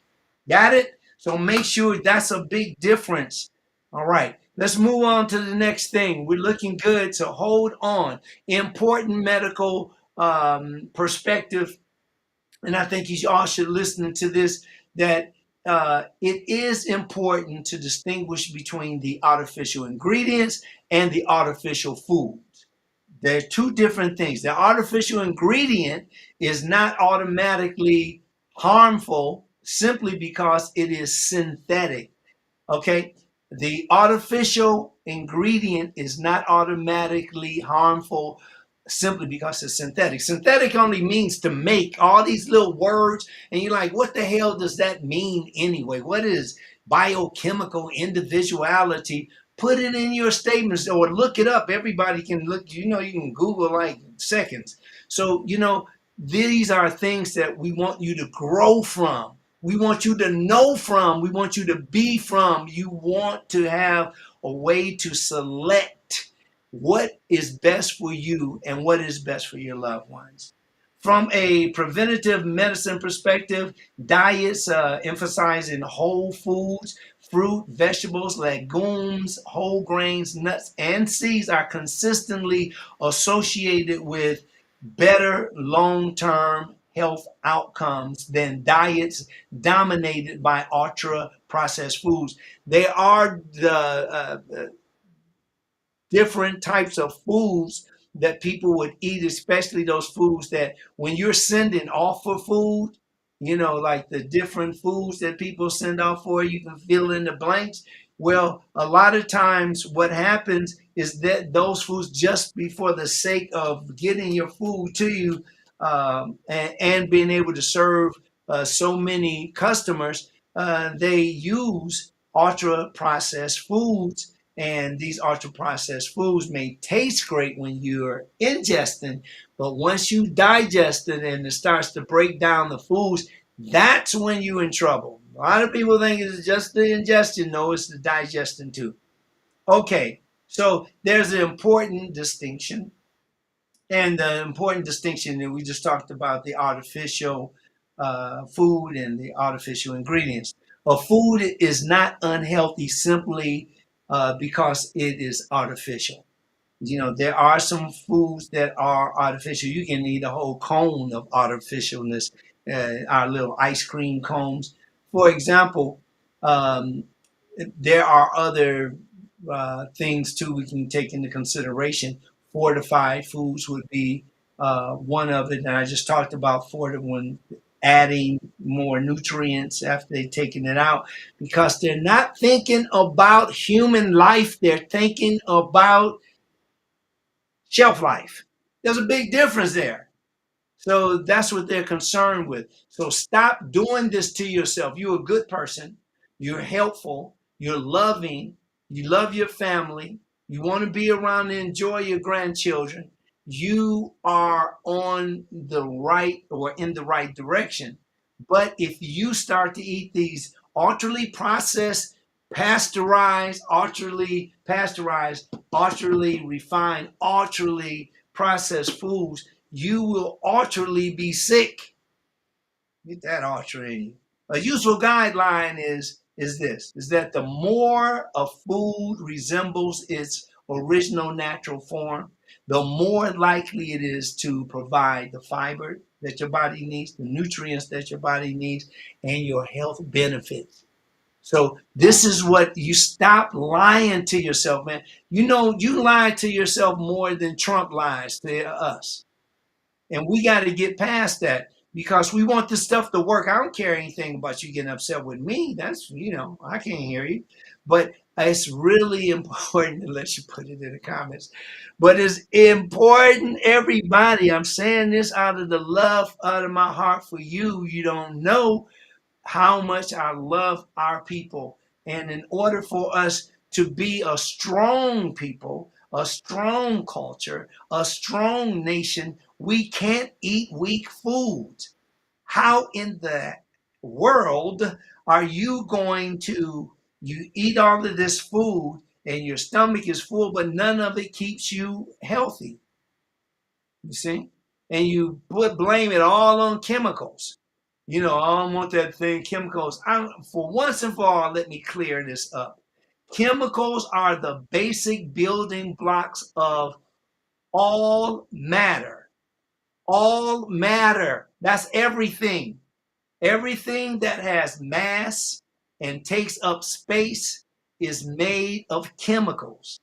Got it? So make sure that's a big difference. All right, let's move on to the next thing. We're looking good, so hold on. Important medical perspective, and I think you all should listen to this, that it is important to distinguish between the artificial ingredients and the artificial foods. They're two different things. The artificial ingredient is not automatically harmful simply because it is synthetic. Okay? The artificial ingredient is not automatically harmful simply because it's synthetic. Synthetic only means to make. All these little words, and you're like, what the hell does that mean anyway? What is biochemical individuality? Put it in your statements or look it up. Everybody can look, you can Google like seconds. So, these are things that we want you to grow from. We want you to know from. We want you to be from. You want to have a way to select what is best for you and what is best for your loved ones. From a preventative medicine perspective, diets emphasizing whole foods, fruit, vegetables, legumes, whole grains, nuts, and seeds are consistently associated with better long-term health outcomes than diets dominated by ultra-processed foods. They are the different types of foods that people would eat, especially those foods that when you're sending off for food, like the different foods that people send off for, you can fill in the blanks. Well, a lot of times what happens is that those foods, just for the sake of getting your food to you and being able to serve so many customers, they use ultra processed foods. And these ultra processed foods may taste great when you're ingesting, but once you digest it and it starts to break down the foods, that's when you're in trouble. A lot of people think it's just the ingestion. No, it's the digestion too. Okay, so there's an important distinction. And the important distinction that we just talked about, the artificial food and the artificial ingredients. A food is not unhealthy simply because it is artificial. You know, there are some foods that are artificial. You can eat a whole cone of artificialness, our little ice cream cones. For example, um, there are other things too we can take into consideration. Fortified foods would be one of it, and I just talked about when adding more nutrients after they've taken it out, because they're not thinking about human life, they're thinking about shelf life. There's a big difference there. So that's what they're concerned with. So stop doing this to yourself. You're a good person. You're helpful. You're loving. You love your family. You want to be around and enjoy your grandchildren. You are on the right or in the right direction. But if you start to eat these ultra processed, pasteurized, ultra refined, ultra processed foods, you will ultimately be sick. Get that ultra in you. A useful guideline is this: is that the more a food resembles its original natural form, the more likely it is to provide the fiber that your body needs, the nutrients that your body needs, and your health benefits. So this is what you stop lying to yourself, man. You know, you lie to yourself more than Trump lies to us. And we got to get past that because we want this stuff to work. I don't care anything about you getting upset with me. That's, I can't hear you. But it's really important, unless you put it in the comments. But it's important, everybody. I'm saying this out of the love, out of my heart for you. You don't know how much I love our people. And in order for us to be a strong people, a strong culture, a strong nation, we can't eat weak foods. How in the world are you going to you eat all of this food and your stomach is full, but none of it keeps you healthy? You see? And you blame it all on chemicals. I don't want that thing, chemicals. For once and for all, let me clear this up. Chemicals are the basic building blocks of all matter. All matter. That's everything. Everything that has mass and takes up space is made of chemicals.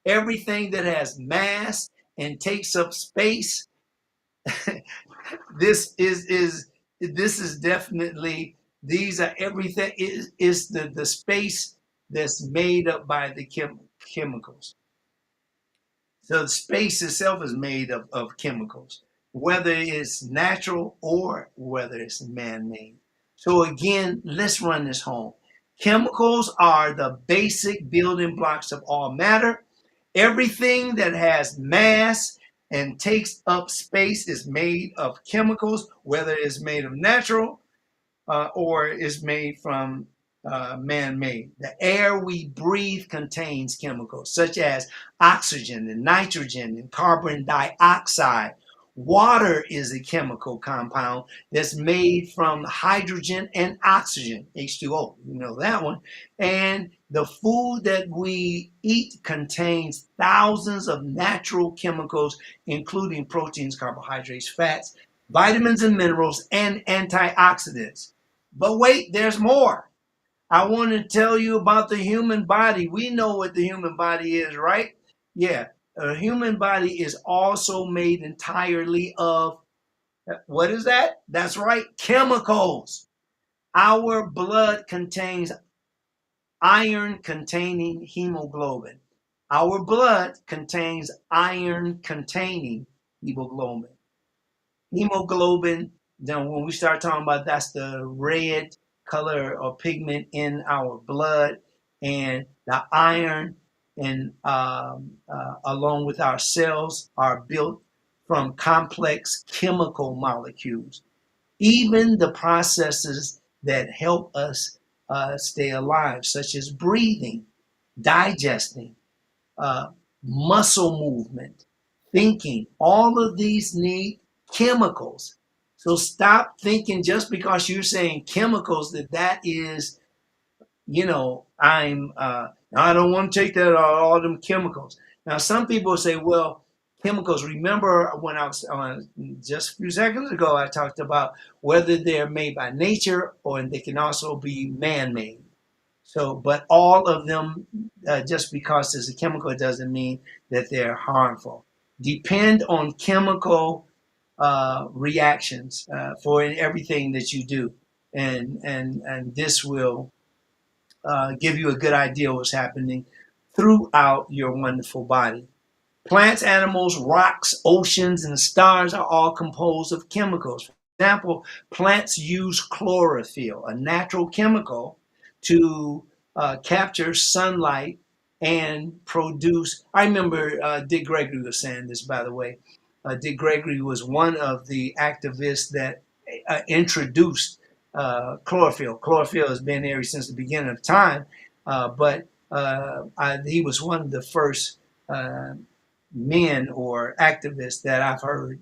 Everything that has mass and takes up space, this is definitely, these are everything is the space that's made up by the chemicals. So the space itself is made of chemicals, whether it's natural or whether it's man-made. So again, let's run this home. Chemicals are the basic building blocks of all matter. Everything that has mass and takes up space is made of chemicals, whether it's made of natural or is made from man-made. The air we breathe contains chemicals such as oxygen and nitrogen and carbon dioxide. Water is a chemical compound that's made from hydrogen and oxygen, H2O, you know that one. And the food that we eat contains thousands of natural chemicals, including proteins, carbohydrates, fats, vitamins and minerals, and antioxidants. But wait, there's more. I want to tell you about the human body. We know what the human body is, right? Yeah. A human body is also made entirely of, what is that? That's right, chemicals. Our blood contains iron containing hemoglobin. Our blood contains iron containing hemoglobin. Hemoglobin, then when we start talking about, that's the red color or pigment in our blood, and the iron and along with our cells are built from complex chemical molecules. even the processes that help us stay alive, such as breathing, digesting, uh, muscle movement, thinking. All of these need chemicals. So stop thinking just because you're saying chemicals that is, I don't want to take that all them chemicals. Now some people say, well, chemicals. Remember when I was just a few seconds ago, I talked about whether they're made by nature or they can also be man-made. So, but all of them, just because there's a chemical, doesn't mean that they're harmful. Depend on chemical reactions for everything that you do, and this will give you a good idea of what's happening throughout your wonderful body. Plants, animals, rocks, oceans, and stars are all composed of chemicals. For example, plants use chlorophyll, a natural chemical, to capture sunlight and produce. I remember Dick Gregory was saying this, by the way. Dick Gregory was one of the activists that introduced chlorophyll. Chlorophyll has been there since the beginning of time, but he was one of the first men or activists that I've heard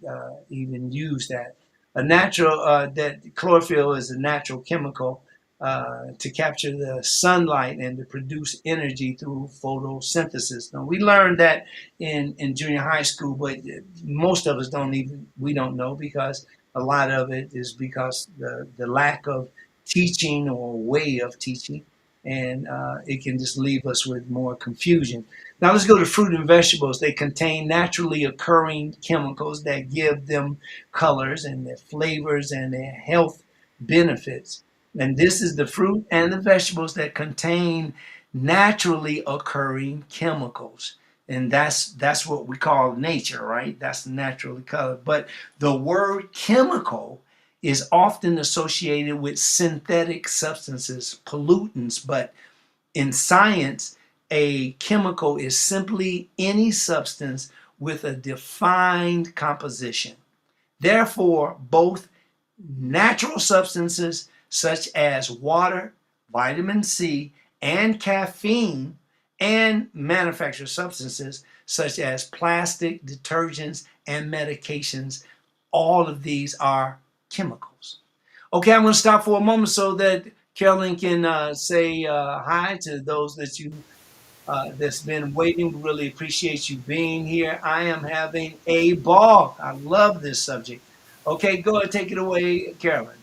even use that. A natural that chlorophyll is a natural chemical to capture the sunlight and to produce energy through photosynthesis. Now we learned that in junior high school, but most of us we don't know because a lot of it is because the lack of teaching or way of teaching, and it can just leave us with more confusion. Now let's go to fruit and vegetables. They contain naturally occurring chemicals that give them colors and their flavors and their health benefits. And this is the fruit and the vegetables that contain naturally occurring chemicals. And that's what we call nature, right? That's naturally colored. But the word chemical is often associated with synthetic substances, pollutants, but in science, a chemical is simply any substance with a defined composition. Therefore, both natural substances such as water, vitamin C, and caffeine, and manufactured substances such as plastic, detergents, and medications, all of these are chemicals. Okay, I'm going to stop for a moment so that Carolyn can say hi to those that's been waiting. We really appreciate you being here. I am having a ball. I love this subject. Okay, go ahead, take it away, Carolyn.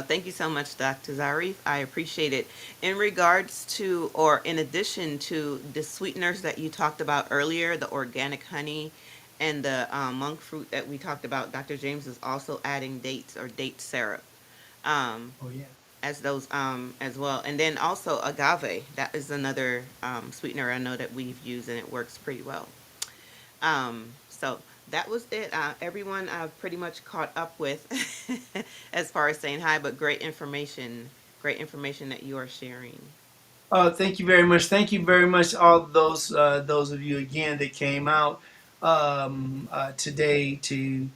Thank you so much, Dr. Zarif. I appreciate it. In regards to, or in addition to the sweeteners that you talked about earlier, the organic honey and the monk fruit that we talked about, Dr. James is also adding dates or date syrup um, Oh yeah. as those as well. And then also agave. That is another sweetener I know that we've used and it works pretty well. So that was it. Everyone I've pretty much caught up with as far as saying hi, but great information that you are sharing. Thank you very much. Thank you very much, all those of you again that came out today to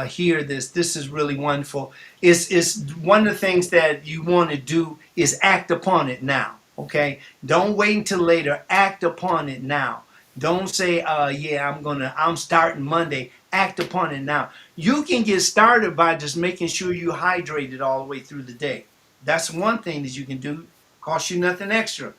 hear this. This is really wonderful. It's one of the things that you want to do is act upon it now. Okay, don't wait until later. Act upon it now. Don't say, "Yeah, I'm starting Monday." Act upon it now. You can get started by just making sure you hydrated all the way through the day. That's one thing that you can do. Cost you nothing extra.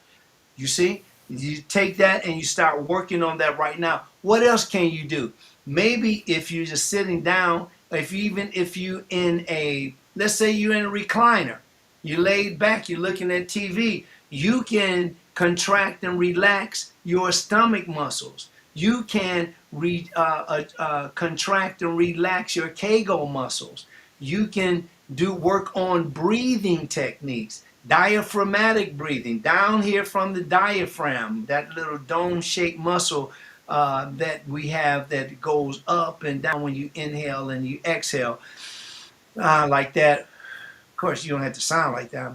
You see, you take that and you start working on that right now. What else can you do? Maybe if you're just sitting down, if you in a, let's say you're in a recliner, you laid back, you're looking at TV, you can contract and relax your stomach muscles. You can contract and relax your Kegel muscles. You can do work on breathing techniques, diaphragmatic breathing, down here from the diaphragm, that little dome-shaped muscle that we have that goes up and down when you inhale and you exhale, like that. Of course, you don't have to sound like that.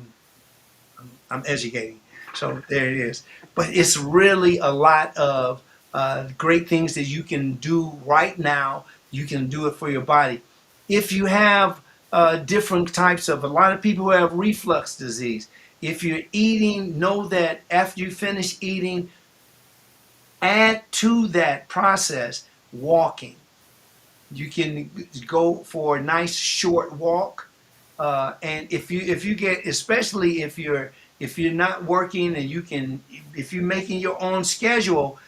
I'm educating. So there it is. But it's really a lot of great things that you can do right now. You can do it for your body. If you have different types of, a lot of people who have reflux disease. If you're eating, know that after you finish eating, add to that process walking. You can go for a nice short walk, and if you get, especially if you're not working and you can, if you're making your own schedule,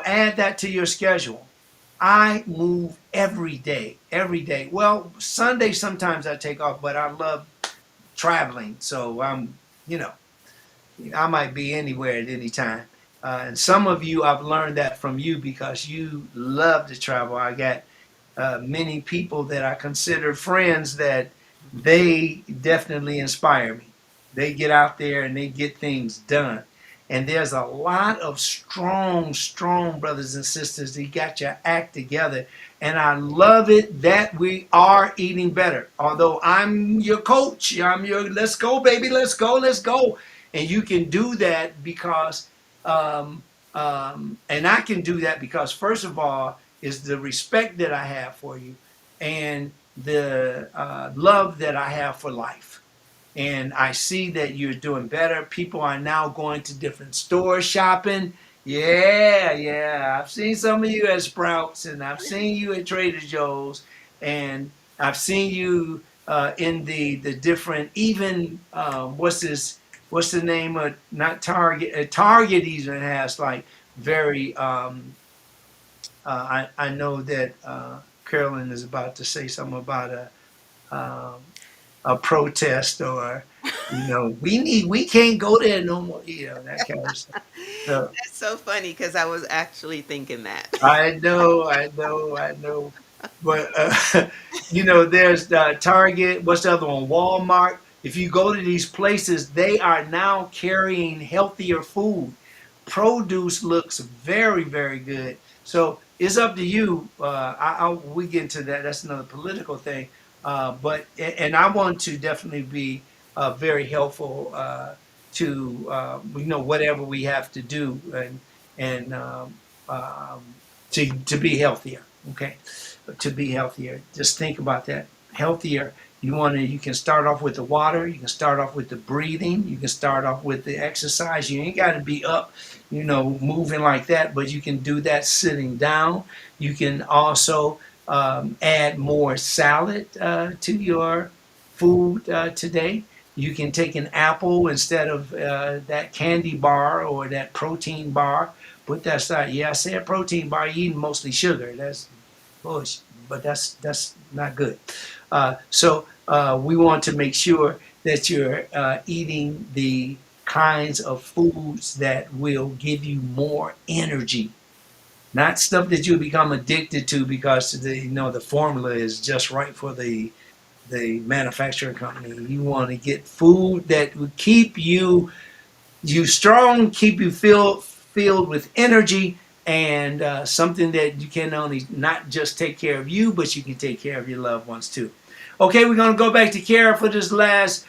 add that to your schedule. I move every day, every day. Well, Sunday sometimes I take off, but I love traveling, so you know, I might be anywhere at any time. And some of you, I've learned that from you because you love to travel. I got many people that I consider friends that they definitely inspire me. They get out there and they get things done. And there's a lot of strong, strong brothers and sisters that got your act together. And I love it that we are eating better. Although I'm your coach, I'm your let's go, baby, let's go, let's go. And you can do that because, and I can do that because, first of all, is the respect that I have for you and the love that I have for life. And I see that you're doing better. People are now going to different stores shopping. Yeah, yeah. I've seen some of you at Sprouts, and I've seen you at Trader Joe's, and I've seen you in the different, even what's this? What's the name of, not Target? Target even has like very I know that Carolyn is about to say something about a protest, or we can't go there no more, that kind of stuff. So That's so funny because I was actually thinking that. I know. But there's Target. What's the other one? Walmart. If you go to these places, they are now carrying healthier food. Produce looks very, very good. So it's up to you. We get into that. That's another political thing. But and I want to definitely be very helpful to whatever we have to do, and to be healthier. Okay, to be healthier. Just think about that. Healthier. You can start off with the water. You can start off with the breathing. You can start off with the exercise. You ain't got to be up, moving like that, but you can do that sitting down. You can also add more salad to your food today. You can take an apple instead of that candy bar or that protein bar. Put that aside. Yeah, I said protein bar. You're eating mostly sugar. That's bush, but that's not good. So we want to make sure that you're eating the kinds of foods that will give you more energy, not stuff that you become addicted to because the formula is just right for the manufacturing company. You want to get food that will keep you strong, keep you filled with energy, and something that you can only not just take care of you, but you can take care of your loved ones too. Okay, we're gonna go back to Kara for this last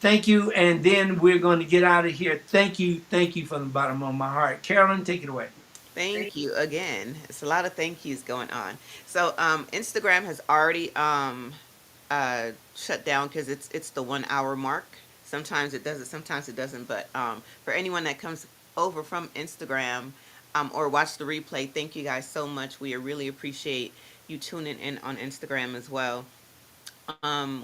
thank you, and then we're going to get out of here. Thank you from the bottom of my heart. Carolyn, take it away. Thank you again. It's a lot of thank yous going on. So Instagram has already shut down because it's the 1 hour mark. Sometimes it does it, sometimes it doesn't. But for anyone that comes over from Instagram or watch the replay, thank you guys so much. We really appreciate you tuning in on Instagram as well.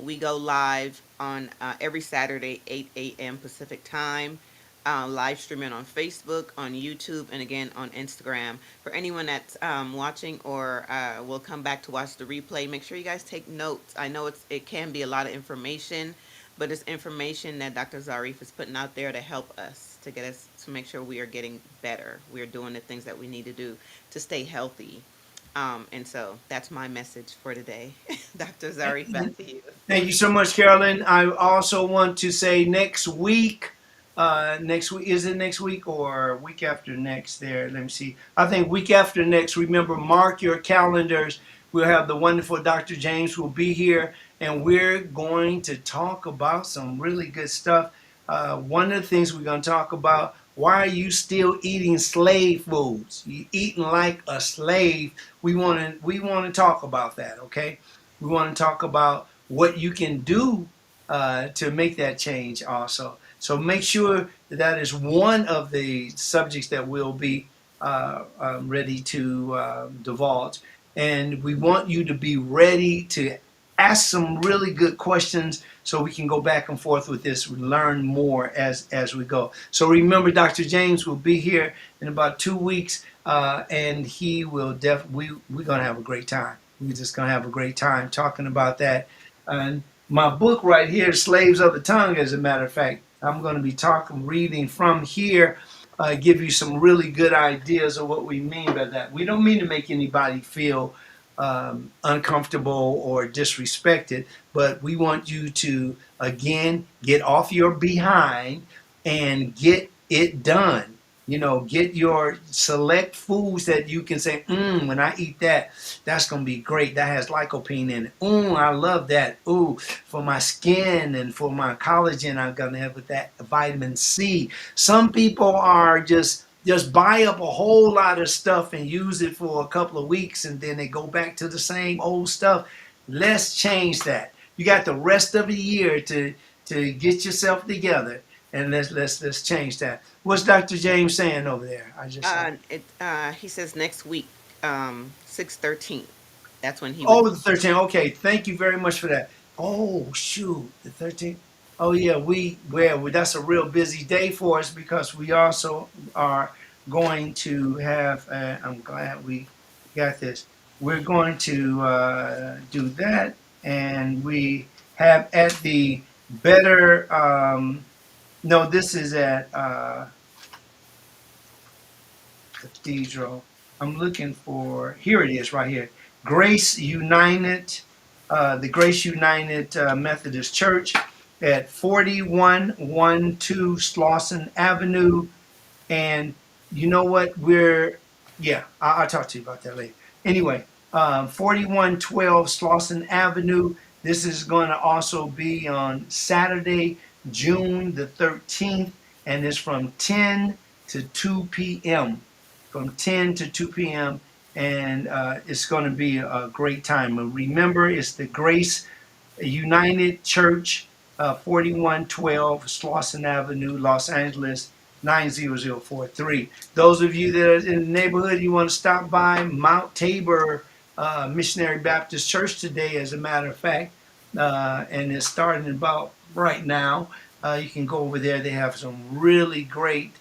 We go live on every Saturday, 8 a.m. Pacific time. Live streaming on Facebook, on YouTube, and again on Instagram. For anyone that's watching or will come back to watch the replay, make sure you guys take notes. I know it can be a lot of information, but it's information that Dr. Zarif is putting out there to help us, to get us to make sure we are getting better. We are doing the things that we need to do to stay healthy. And so that's my message for today. Dr. Zarif, back to you. Thank you so much, Carolyn. I also want to say next week, is it next week or week after next there? Let me see. I think week after next, remember, mark your calendars. We'll have the wonderful Dr. James will be here, and we're going to talk about some really good stuff. One of the things we're going to talk about, why are you still eating slave foods? You eating like a slave. We want to talk about that, okay? We want to talk about what you can do to make that change also. So make sure that is one of the subjects that we'll be ready to divulge. And we want you to be ready to ask some really good questions so we can go back and forth with this, learn more as we go. So remember, Dr. James will be here in about 2 weeks, and he will we're gonna have a great time. We're just gonna have a great time talking about that. And my book right here, Slaves of the Tongue, as a matter of fact, I'm going to be reading from here, give you some really good ideas of what we mean by that. We don't mean to make anybody feel uncomfortable or disrespected, but we want you to, again, get off your behind and get it done. You know, get your select foods that you can say, when I eat that, that's going to be great. That has lycopene in it. I love that. Ooh, for my skin and for my collagen, I'm going to have with that vitamin C. Some people are just buy up a whole lot of stuff and use it for a couple of weeks, and then they go back to the same old stuff. Let's change that. You got the rest of the year to get yourself together, and let's change that. What's Dr. James saying over there? I just saw. He says next week, 6/13. That's when he would. Oh, the 13th. Okay, thank you very much for that. Oh, shoot, the 13th. Oh, yeah, that's a real busy day for us because we also are going to have. I'm glad we got this. We're going to do that, and we have at the better. No, this is at. Cathedral. I'm looking for, here it is right here. Grace United, the Grace United Methodist Church at 4112 Slauson Avenue. And you know what? I'll talk to you about that later. Anyway, 4112 Slauson Avenue. This is going to also be on Saturday, June the 13th, and it's from 10 to 2 p.m. From 10 to 2 p.m. And it's going to be a great time. Remember, it's the Grace United Church, 4112 Slauson Avenue, Los Angeles, 90043. Those of you that are in the neighborhood, you want to stop by Mount Tabor Missionary Baptist Church today, as a matter of fact, and it's starting about right now. You can go over there. They have some really great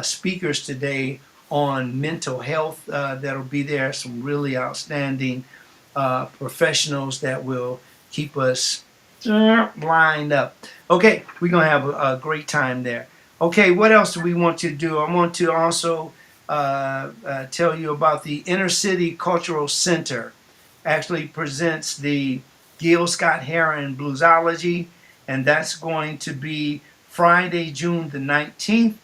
speakers today on mental health that'll be there. Some really outstanding professionals that will keep us lined up. Okay, we're going to have a great time there. Okay, what else do we want to do? I want to also tell you about the Inner City Cultural Center. Actually presents the Gil Scott Heron Bluesology, and that's going to be Friday, June the 19th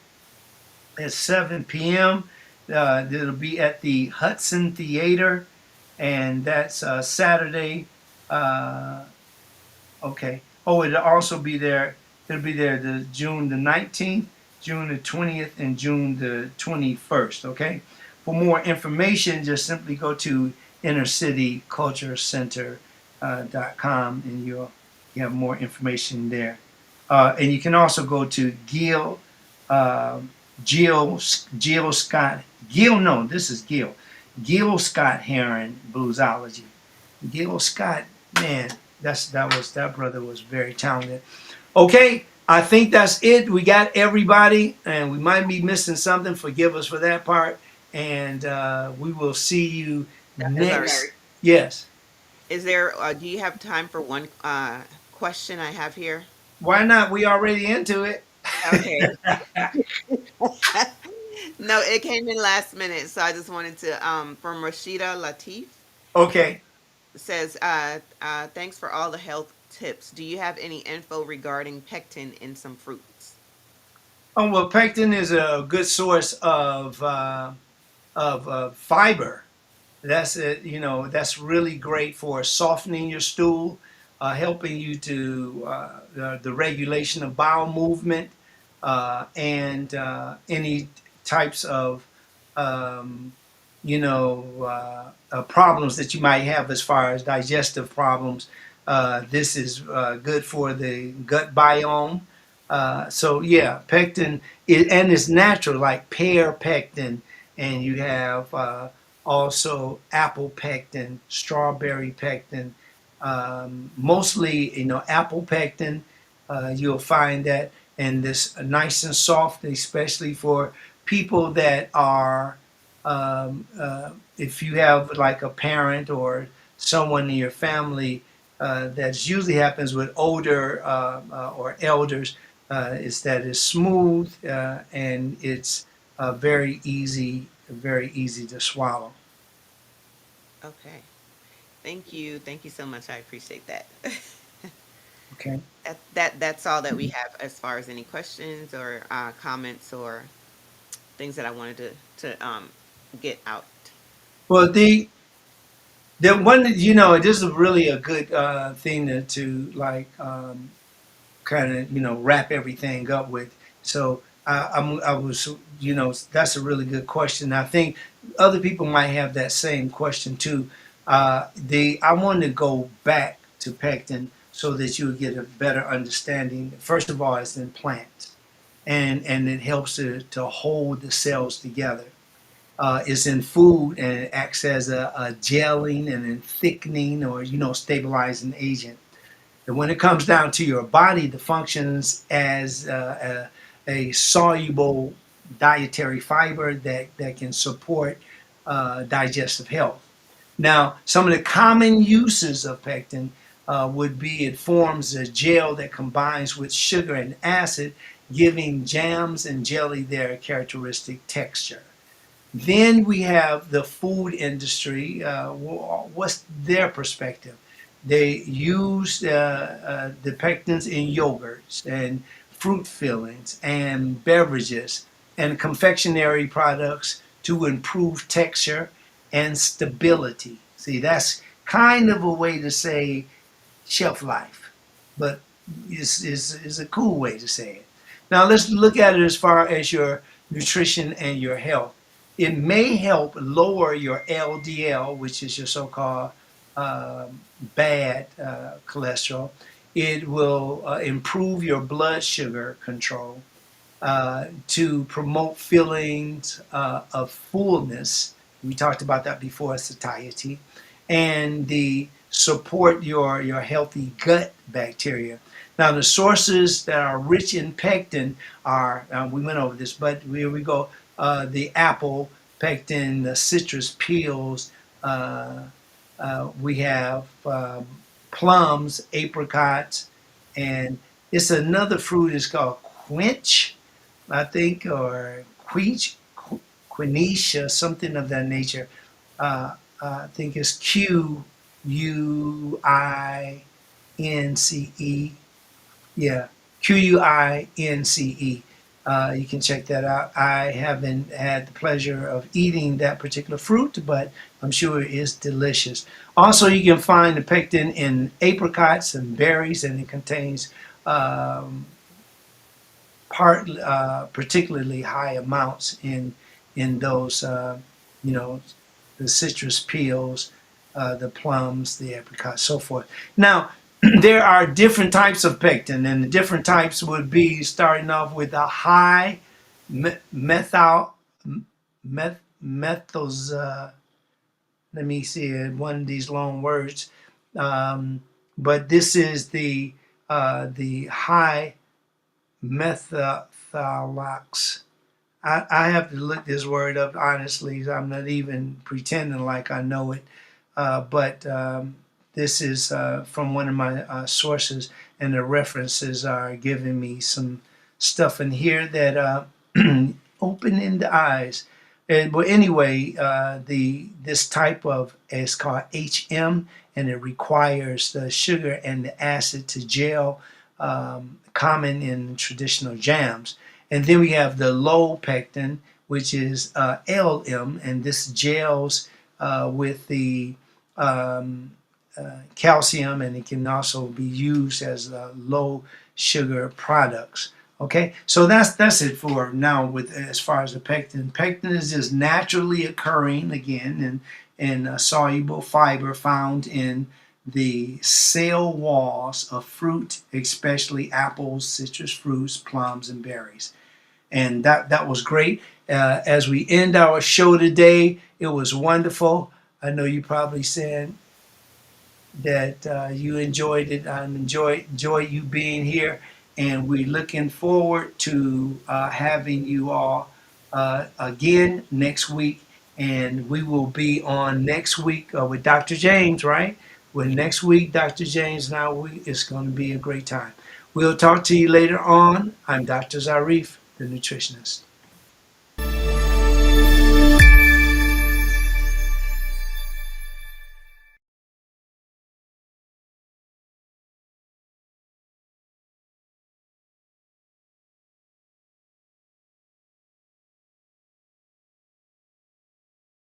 at 7 p.m. It'll be at the Hudson Theater, and that's Saturday. Uh, Okay. Oh, it'll also be there. It'll be there the June the 19th, June the 20th, and June the 21st. Okay. For more information, just simply go to innercityculturecenter.com and you have more information there. And you can also go to uh, Gil Scott, Gil, no, this is Gil Scott Heron Bluesology. Gil Scott, man, that brother was very talented. Okay, I think that's it. We got everybody, and we might be missing something. Forgive us for that part, and we will see you Dr. Zari, next. Yes. is there? Do you have time for one question I have here? Why not? We already into it. Okay. No, it came in last minute, so I just wanted to. From Rashida Latif Okay. says, "Thanks for all the health tips. Do you have any info regarding pectin in some fruits?" Oh well, pectin is a good source of fiber. That's it. You know, that's really great for softening your stool, helping you to the regulation of bowel movement, and any types of um, problems that you might have as far as digestive problems. This is good for the gut biome. So yeah, pectin and it's natural, like pear pectin, and you have also apple pectin, strawberry pectin. Mostly, apple pectin. You'll find that, and this nice and soft, especially for people that are, if you have like a parent or someone in your family that usually happens with older or elders, is that it's smooth and it's very easy to swallow. Okay. Thank you so much. I appreciate that. Okay. That's all that we have as far as any questions or comments or things that I wanted to get out. Well, the one that, this is really a good thing to like kind of wrap everything up with. So I was that's a really good question. I think other people might have that same question too. The I want to go back to pectin so that you get a better understanding. First of all, it's in plants, and it helps to hold the cells together. It's in food and it acts as a gelling and a thickening or stabilizing agent. And when it comes down to your body, the functions as a soluble dietary fiber that can support digestive health. Now, some of the common uses of pectin would be it forms a gel that combines with sugar and acid, giving jams and jelly their characteristic texture. Then we have the food industry. What's their perspective? They use the pectins in yogurts and fruit fillings and beverages and confectionery products to improve texture and stability. See, that's kind of a way to say shelf life, but is a cool way to say it. Now let's look at it as far as your nutrition and your health. It may help lower your LDL, which is your so-called bad cholesterol. It will improve your blood sugar control to promote feelings of fullness. We talked about that before, satiety, and the support your healthy gut bacteria. Now, the sources that are rich in pectin are, we went over this, but here we go. The apple, pectin, the citrus peels. We have plums, apricots, and it's another fruit. It's called quinch, I think, or quinicia, something of that nature. I think it's Quince. Yeah, Quince. You can check that out. I haven't had the pleasure of eating that particular fruit, but I'm sure it is delicious. Also, you can find the pectin in apricots and berries, and it contains um, particularly high amounts in those you know the citrus peels, the plums, the apricots, so forth. Now there are different types of pectin, and the different types would be starting off with a high methyl methyls. Let me see one of these long words, um, but this is the high methylox. I have to look this word up honestly. I'm not even pretending like I know it, but this is from one of my sources, and the references are giving me some stuff in here that opening the eyes. But anyway, the this type of is called HM, and it requires the sugar and the acid to gel, common in traditional jams. And then we have the low pectin, which is LM, and this gels with the um, calcium, and it can also be used as low sugar products. Okay, so that's it for now. With as far as the pectin, pectin is just naturally occurring again in soluble fiber found in the cell walls of fruit, especially apples, citrus fruits, plums, and berries. And that was great. As we end our show today, it was wonderful. I know you probably said that you enjoyed it. I enjoy you being here, and we're looking forward to having you all again next week. And we will be on next week with Dr. James, right? Well, next week, Dr. James and it's going to be a great time. We'll talk to you later on. I'm Dr. Zarif, the nutritionist.